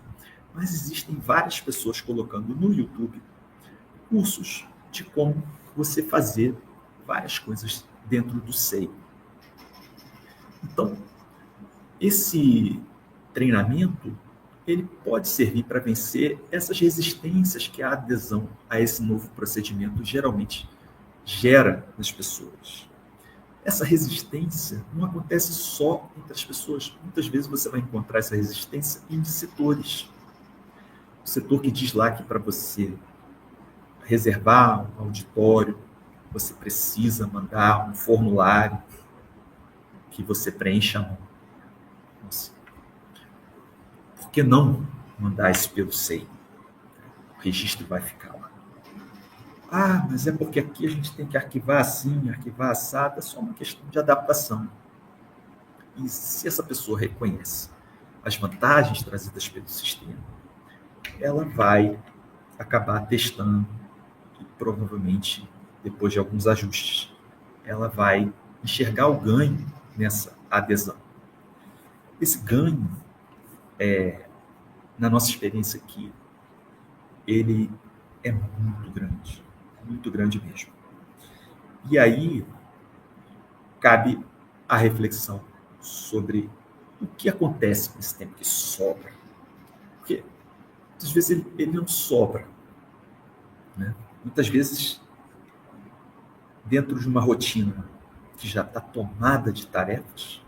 mas existem várias pessoas colocando no YouTube cursos de como você fazer várias coisas dentro do SEI. Então, esse treinamento, ele pode servir para vencer essas resistências que a adesão a esse novo procedimento geralmente gera nas pessoas. Essa resistência não acontece só entre as pessoas. Muitas vezes você vai encontrar essa resistência em setores. O setor que diz lá que para você reservar um auditório, você precisa mandar um formulário que você preencha à mão. Nossa. Por que não mandar isso pelo SEI? O registro vai ficar lá. Ah, mas é porque aqui a gente tem que arquivar assim, arquivar assado, é só uma questão de adaptação. E se essa pessoa reconhece as vantagens trazidas pelo sistema, ela vai acabar testando e provavelmente, depois de alguns ajustes, ela vai enxergar o ganho nessa adesão. Esse ganho, na nossa experiência aqui, ele é muito grande mesmo. E aí, cabe a reflexão sobre o que acontece nesse tempo que sobra. Porque, muitas vezes, ele não sobra. Né? Muitas vezes, dentro de uma rotina que já está tomada de tarefas,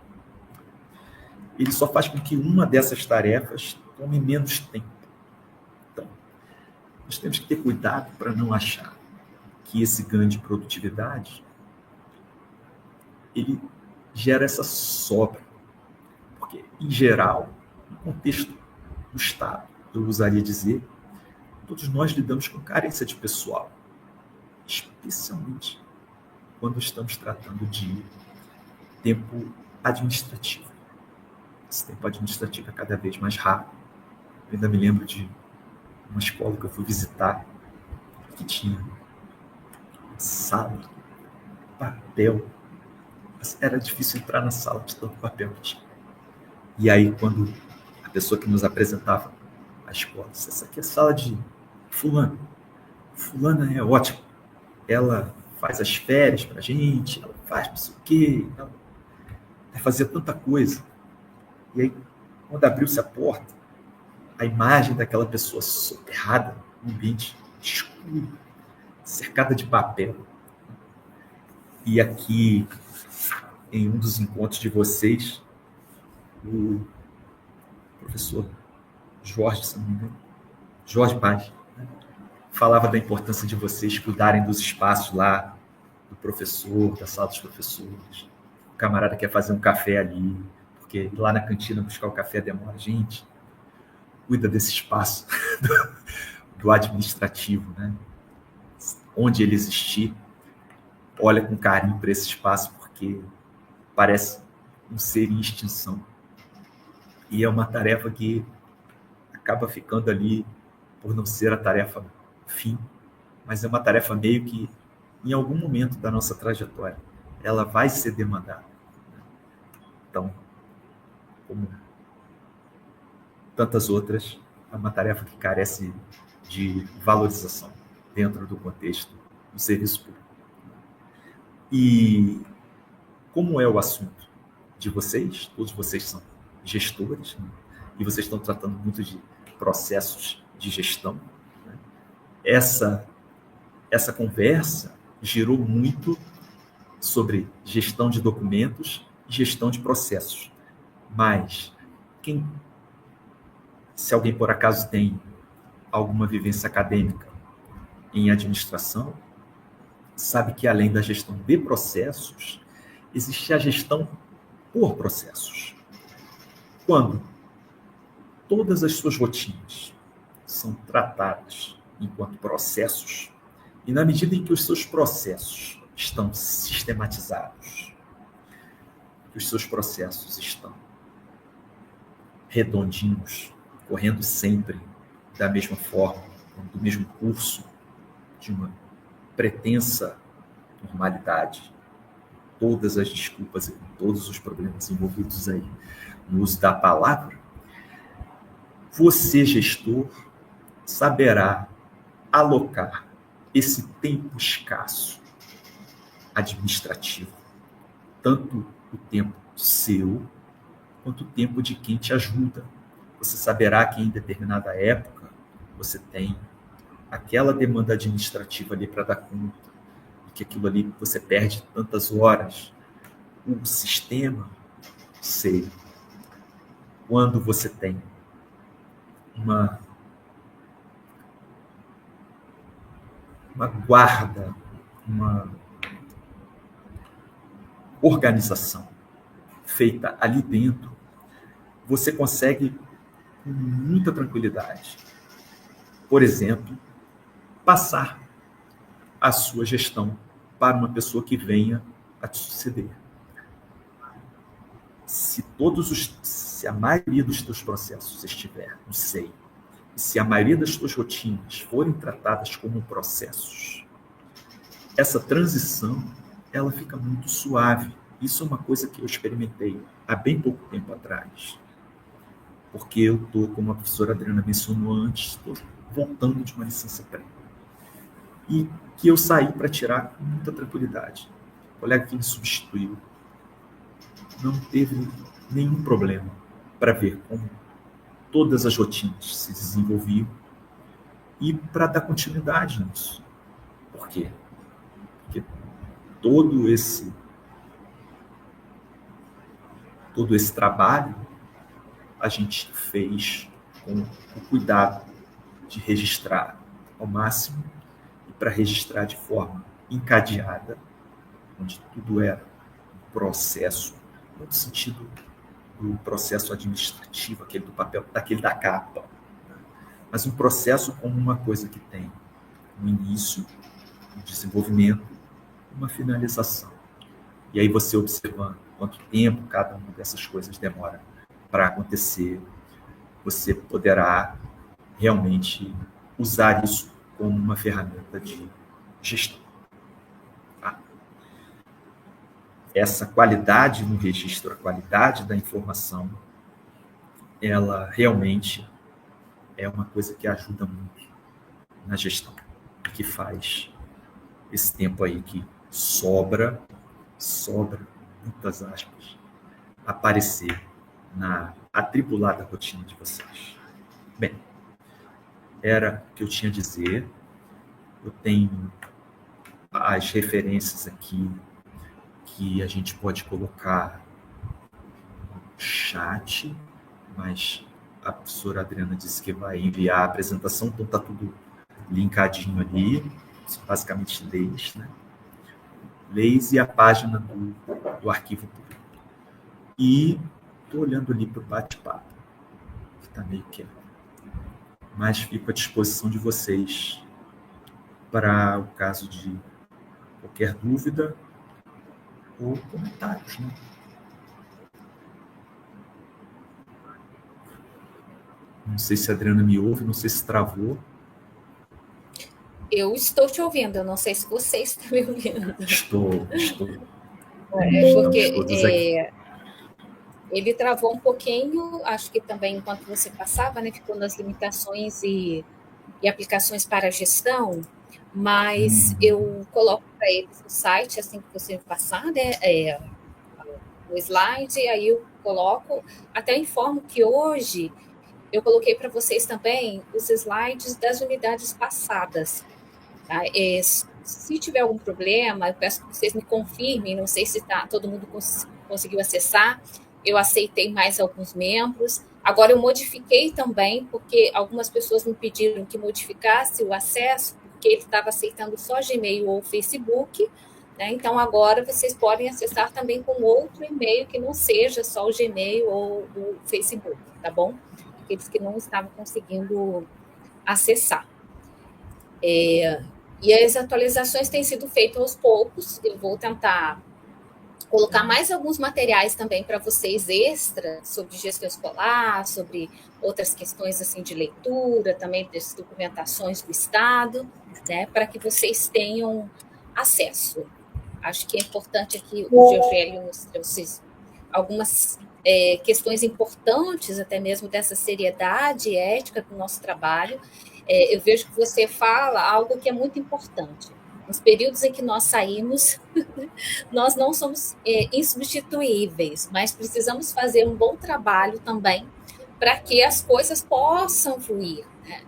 ele só faz com que uma dessas tarefas tome menos tempo. Então, nós temos que ter cuidado para não achar que esse ganho de produtividade ele gera essa sobra. Porque, em geral, no contexto do Estado, eu usaria dizer, todos nós lidamos com carência de pessoal, especialmente quando estamos tratando de tempo administrativo. Esse tempo administrativo é cada vez mais raro. Eu ainda me lembro de uma escola que eu fui visitar que tinha sala, papel. Era difícil entrar na sala de tanto papel que tinha. E aí, quando a pessoa que nos apresentava a escola disse, essa aqui é a sala de fulano. Fulana é ótima. Ela faz as férias pra gente, ela faz não sei o quê, ela fazia tanta coisa. E aí, quando abriu-se a porta, a imagem daquela pessoa soterrada num ambiente escuro, cercada de papel. E aqui, em um dos encontros de vocês, o professor Jorge, se não me engano, Jorge Paz, né, falava da importância de vocês cuidarem dos espaços lá, do professor, da sala dos professores. O camarada quer fazer um café ali, porque lá na cantina buscar o café demora. Gente, cuida desse espaço do administrativo, né? Onde ele existir, olha com carinho para esse espaço, porque parece um ser em extinção. E é uma tarefa que acaba ficando ali por não ser a tarefa fim, mas é uma tarefa meio que, em algum momento da nossa trajetória, ela vai ser demandada. Então, como tantas outras, é uma tarefa que carece de valorização dentro do contexto do serviço público. E como é o assunto de vocês, todos vocês são gestores, né? E vocês estão tratando muito de processos de gestão, né? Essa conversa girou muito sobre gestão de documentos e gestão de processos. Mas se alguém por acaso tem alguma vivência acadêmica em administração, sabe que além da gestão de processos, existe a gestão por processos. Quando todas as suas rotinas são tratadas enquanto processos, e na medida em que os seus processos estão sistematizados, que os seus processos estão redondinhos, correndo sempre da mesma forma, do mesmo curso, de uma pretensa normalidade, todas as desculpas e com todos os problemas envolvidos aí no uso da palavra, você, gestor, saberá alocar esse tempo escasso administrativo, tanto o tempo seu, quanto o tempo de quem te ajuda. Você saberá que em determinada época você tem aquela demanda administrativa ali para dar conta, e que aquilo ali você perde tantas horas. O sistema, sei, quando você tem uma guarda, uma organização feita ali dentro, você consegue com muita tranquilidade, por exemplo, passar a sua gestão para uma pessoa que venha a te suceder. Se a maioria dos teus processos estiver no SEI, se a maioria das tuas rotinas forem tratadas como processos, essa transição, ela fica muito suave. Isso é uma coisa que eu experimentei há bem pouco tempo atrás. Porque eu estou, como a professora Adriana mencionou antes, estou voltando de uma licença pré. E que eu saí para tirar com muita tranquilidade. O colega que me substituiu não teve nenhum problema para ver como todas as rotinas se desenvolviam e para dar continuidade nisso. Por quê? Porque todo esse trabalho a gente fez com o cuidado de registrar ao máximo e para registrar de forma encadeada, onde tudo era um processo, no sentido do processo administrativo, aquele do papel, daquele da capa, mas um processo como uma coisa que tem um início, um desenvolvimento, uma finalização. E aí você observando quanto tempo cada uma dessas coisas demora para acontecer, você poderá realmente usar isso como uma ferramenta de gestão. Tá? Essa qualidade no registro, a qualidade da informação, ela realmente é uma coisa que ajuda muito na gestão, que faz esse tempo aí que sobra, muitas aspas, aparecer na atribulada rotina de vocês. Bem, era o que eu tinha a dizer. Eu tenho as referências aqui que a gente pode colocar no chat, mas a professora Adriana disse que vai enviar a apresentação, então está tudo linkadinho ali, basicamente leis, né? Leis e a página do arquivo público. E estou olhando ali para o bate-papo, que está meio quieto. Mas fico à disposição de vocês para o caso de qualquer dúvida ou comentários, né? Não sei se a Adriana me ouve, não sei se travou. Eu estou te ouvindo, eu não sei se você está me ouvindo. Estou. Porque ele travou um pouquinho, acho que também enquanto você passava, né, ficou nas limitações e aplicações para a gestão, mas eu coloco para eles no site, assim que você passar, né, o slide, aí eu coloco, até informo que hoje eu coloquei para vocês também os slides das unidades passadas. Tá? Se tiver algum problema, eu peço que vocês me confirmem, não sei se todo mundo conseguiu acessar, eu aceitei mais alguns membros. Agora eu modifiquei também, porque algumas pessoas me pediram que modificasse o acesso, porque ele estava aceitando só Gmail ou Facebook, né? Então agora vocês podem acessar também com outro e-mail que não seja só o Gmail ou o Facebook, tá bom? Aqueles que não estavam conseguindo acessar. E as atualizações têm sido feitas aos poucos, eu vou tentar colocar mais alguns materiais também para vocês extra sobre gestão escolar, sobre outras questões assim de leitura, também das documentações do Estado, né, para que vocês tenham acesso. Acho que é importante aqui o Georgélio nos trouxe algumas questões importantes, até mesmo dessa seriedade ética do nosso trabalho. Eu vejo que você fala algo que é muito importante. Nos períodos em que nós saímos, nós não somos insubstituíveis, mas precisamos fazer um bom trabalho também para que as coisas possam fluir, né?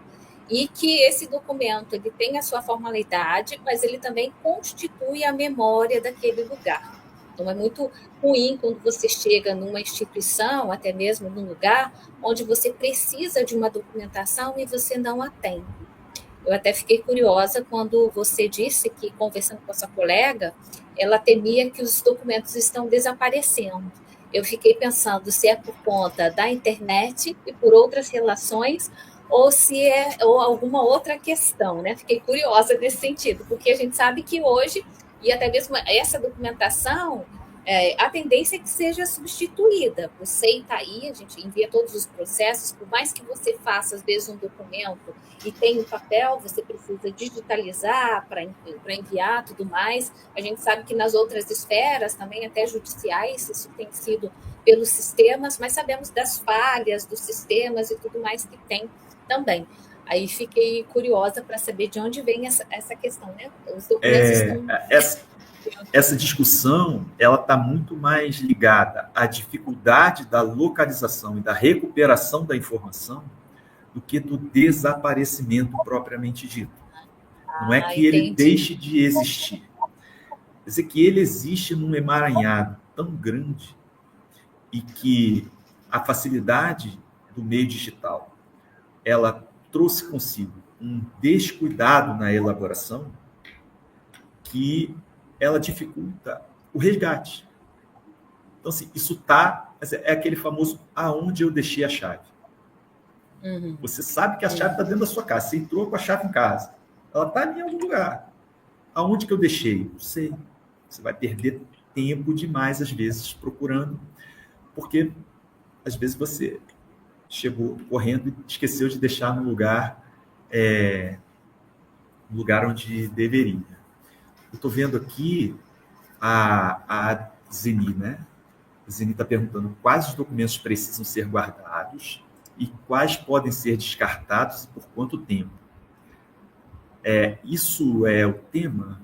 E que esse documento ele tem a sua formalidade, mas ele também constitui a memória daquele lugar. Então é muito ruim quando você chega numa instituição, até mesmo num lugar, onde você precisa de uma documentação e você não a tem. Eu até fiquei curiosa quando você disse que, conversando com a sua colega, ela temia que os documentos estão desaparecendo. Eu fiquei pensando se é por conta da internet e por outras relações, ou se é ou alguma outra questão, né? Fiquei curiosa nesse sentido, porque a gente sabe que hoje, e até mesmo essa documentação, a tendência é que seja substituída. O SEI está aí, a gente envia todos os processos, por mais que você faça, às vezes, um documento e tenha um papel, você precisa digitalizar para enviar tudo mais. A gente sabe que nas outras esferas, também até judiciais, isso tem sido pelos sistemas, mas sabemos das falhas dos sistemas e tudo mais que tem também. Aí fiquei curiosa para saber de onde vem essa questão, né? Os documentos estão... Essa discussão ela está muito mais ligada à dificuldade da localização e da recuperação da informação do que do desaparecimento propriamente dito. Não é que ele deixe de existir. Quer dizer que ele existe num emaranhado tão grande e que a facilidade do meio digital ela trouxe consigo um descuidado na elaboração que ela dificulta o resgate. Então, assim, isso é aquele famoso aonde eu deixei a chave. Uhum. Você sabe que a chave está dentro da sua casa. Você entrou com a chave em casa. Ela está em algum lugar. Aonde que eu deixei? Não sei. Você vai perder tempo demais, às vezes, procurando, porque, às vezes, você chegou correndo e esqueceu de deixar no lugar onde deveria. Eu estou vendo aqui a Zeni, né? A Zeni está perguntando quais os documentos precisam ser guardados e quais podem ser descartados e por quanto tempo. Isso é o tema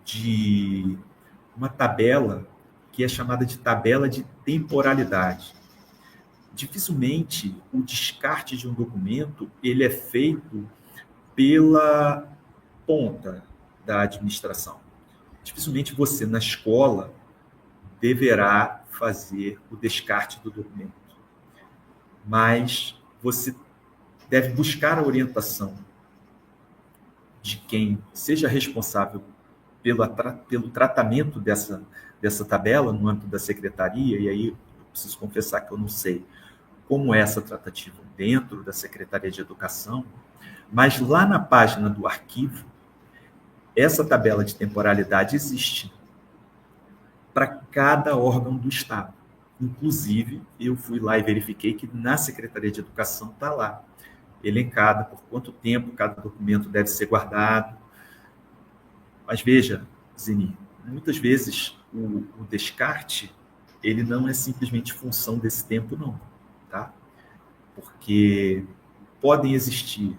de uma tabela que é chamada de tabela de temporalidade. Dificilmente o descarte de um documento ele é feito pela ponta da administração. Dificilmente você, na escola, deverá fazer o descarte do documento. Mas você deve buscar a orientação de quem seja responsável pelo tratamento dessa tabela no âmbito da secretaria, e aí eu preciso confessar que eu não sei como é essa tratativa dentro da Secretaria de Educação, mas lá na página do arquivo, essa tabela de temporalidade existe para cada órgão do Estado. Inclusive, eu fui lá e verifiquei que na Secretaria de Educação está lá, elencada por quanto tempo cada documento deve ser guardado. Mas veja, Zeni, muitas vezes o descarte ele não é simplesmente função desse tempo, não. Tá? Porque podem existir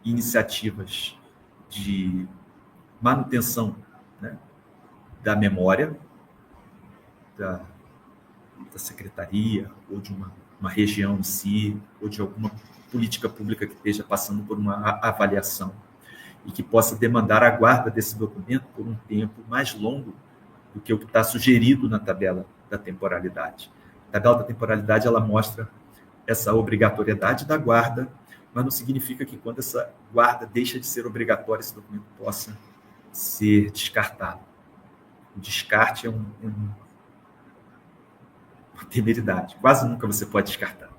iniciativas de manutenção, né, da memória da secretaria ou de uma região em si, ou de alguma política pública que esteja passando por uma avaliação e que possa demandar a guarda desse documento por um tempo mais longo do que o que está sugerido na tabela da temporalidade. A tabela da temporalidade ela mostra essa obrigatoriedade da guarda, mas não significa que quando essa guarda deixa de ser obrigatória, esse documento possa ser descartado. O descarte é uma temeridade. Quase nunca você pode descartar.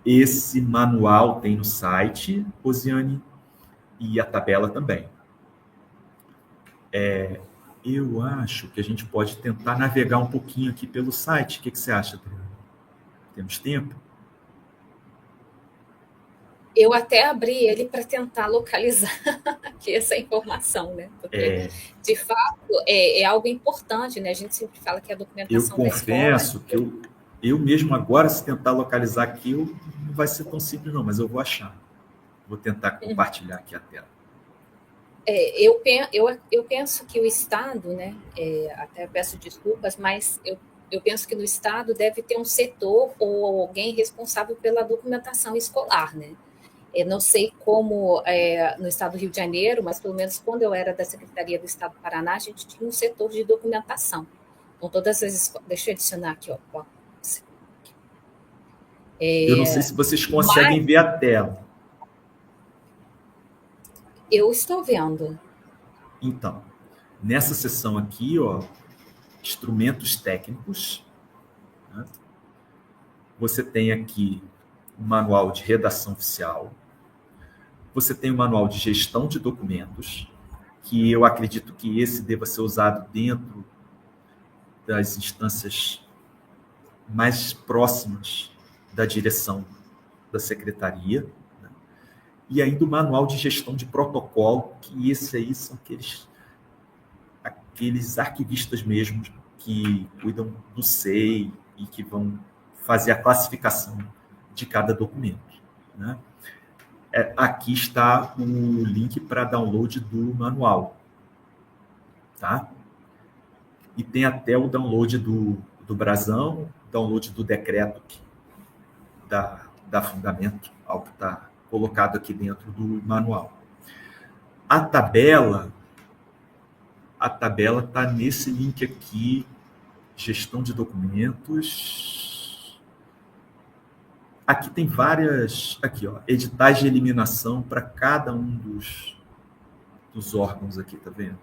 Esse manual tem no site, Rosiane, e a tabela também. Eu acho que a gente pode tentar navegar um pouquinho aqui pelo site. O que você acha, Adriana? Temos tempo? Eu até abri ele para tentar localizar aqui essa informação, né? Porque, de fato, é algo importante, né? A gente sempre fala que a Eu documentação da escola. confesso que eu mesmo agora, se tentar localizar aqui, não vai ser tão simples não, mas eu vou achar. Vou tentar compartilhar aqui a tela. Eu penso que o Estado, né? Até peço desculpas, mas eu penso que no Estado deve ter um setor ou alguém responsável pela documentação escolar, né? Eu não sei como no estado do Rio de Janeiro, mas pelo menos quando eu era da Secretaria do Estado do Paraná, a gente tinha um setor de documentação. Então, todas as escolas. Deixa eu adicionar aqui, ó. Eu não sei se vocês conseguem Mas ver a tela. eu estou vendo. Então, nessa seção aqui, ó, instrumentos técnicos, né? Você tem aqui o manual de redação oficial, você tem o manual de gestão de documentos, que eu acredito que esse deva ser usado dentro das instâncias mais próximas da direção da secretaria, né? E ainda o manual de gestão de protocolo, que esse aí são aqueles arquivistas mesmo que cuidam do SEI e que vão fazer a classificação de cada documento, né? Aqui está o link para download do manual, tá? E tem até o download do brasão, download do decreto da fundamento, algo que está colocado aqui dentro do manual. A tabela está nesse link aqui, gestão de documentos. Aqui tem várias, aqui ó, editais de eliminação para cada um dos órgãos aqui, tá vendo?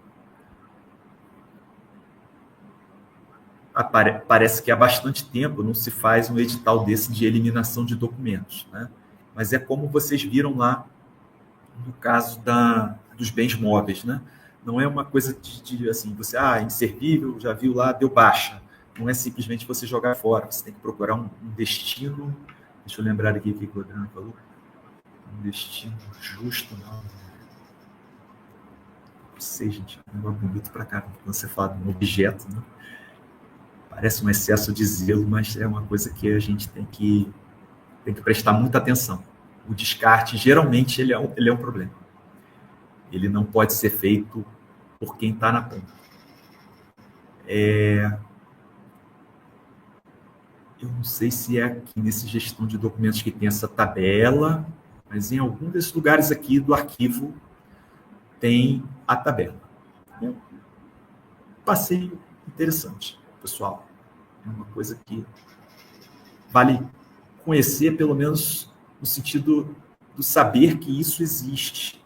Parece que há bastante tempo não se faz um edital desse de eliminação de documentos, né? Mas é como vocês viram lá no caso dos bens móveis, né? Não é uma coisa de assim, você, inservível, já viu lá, deu baixa. Não é simplesmente você jogar fora, você tem que procurar um destino. Deixa eu lembrar aqui o que o Adriano falou. Um destino justo, não. Não sei, gente, é um negócio bonito pra caramba quando você fala de um objeto, né? Parece um excesso de zelo, mas é uma coisa que a gente tem que prestar muita atenção. O descarte, geralmente, ele é um problema. Ele não pode ser feito por quem está na ponta. Eu não sei se é aqui nesse gestão de documentos que tem essa tabela, mas em algum desses lugares aqui do arquivo tem a tabela. É um passeio interessante, pessoal. É uma coisa que vale conhecer, pelo menos no sentido do saber que isso existe.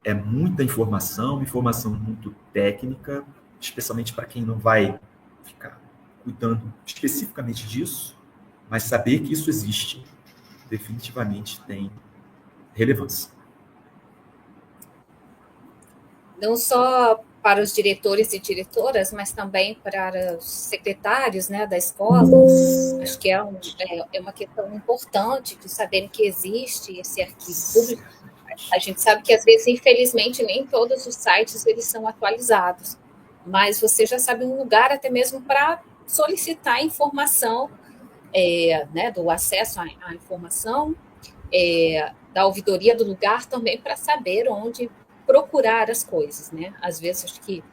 É muita informação muito técnica, especialmente para quem não vai ficar cuidando especificamente disso, mas saber que isso existe definitivamente tem relevância. Não só para os diretores e diretoras, mas também para os secretários, né, da escola. Acho que é uma questão importante de saberem que existe esse arquivo público. A gente sabe que, às vezes, infelizmente, nem todos os sites eles são atualizados, mas você já sabe um lugar até mesmo para solicitar informação, né, do acesso à informação, da ouvidoria do lugar também, para saber onde procurar as coisas, né? Às vezes, acho que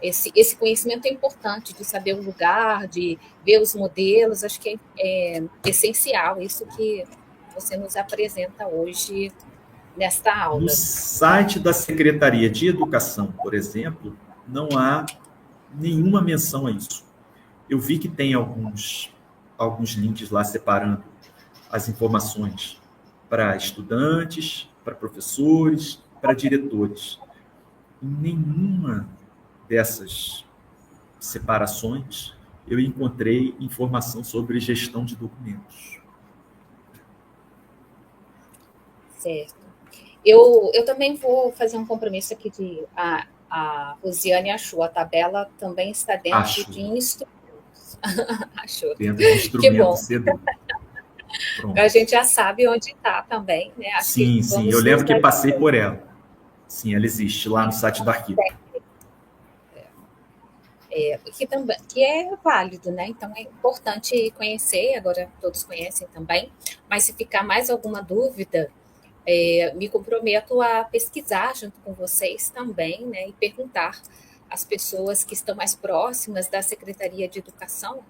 esse conhecimento é importante, de saber o lugar, de ver os modelos, acho que é essencial isso que você nos apresenta hoje nesta aula. No site da Secretaria de Educação, por exemplo, não há nenhuma menção a isso. Eu vi que tem alguns links lá separando as informações para estudantes, para professores, para diretores. Em nenhuma dessas separações eu encontrei informação sobre gestão de documentos. Certo. Eu também vou fazer um compromisso aqui de a Rosiane achou a tabela, também está dentro Acho. de instrumentos. Achou. Dentro de Que instrumento bom. cedo. A Pronto. gente já sabe onde está também, né? Acho que Sim, sim. Eu vamos nos lembro que dar passei por ela. Sim, ela existe lá no site do arquivo. que é válido, né? Então é importante conhecer, agora todos conhecem também, mas se ficar mais alguma dúvida, me comprometo a pesquisar junto com vocês também, né? E perguntar às pessoas que estão mais próximas da Secretaria de Educação,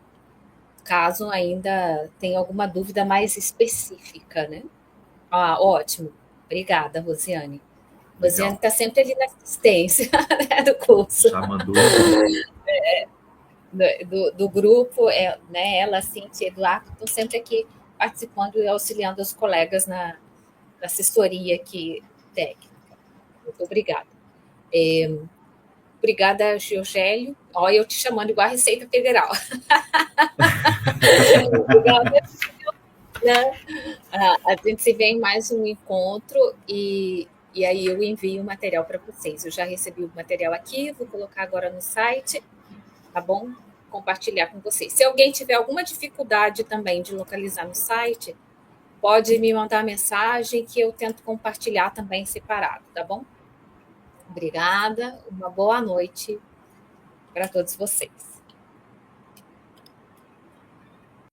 caso ainda tenha alguma dúvida mais específica, né? Ah, ótimo. Obrigada, Rosiane. Rosiane Legal. está sempre ali na assistência, né, do curso. Já mandou tudo. Do grupo, né, ela, Cintia e Eduardo, estão sempre aqui participando e auxiliando os colegas na assessoria aqui técnica. Muito obrigada. Obrigada, Giogélio. Olha, eu te chamando igual a Receita Federal. Obrigada, né? A gente se vê em mais um encontro e aí eu envio o material para vocês. Eu já recebi o material aqui, vou colocar agora no site, tá bom? Compartilhar com vocês. Se alguém tiver alguma dificuldade também de localizar no site, pode me mandar mensagem que eu tento compartilhar também separado, tá bom? Obrigada, uma boa noite para todos vocês.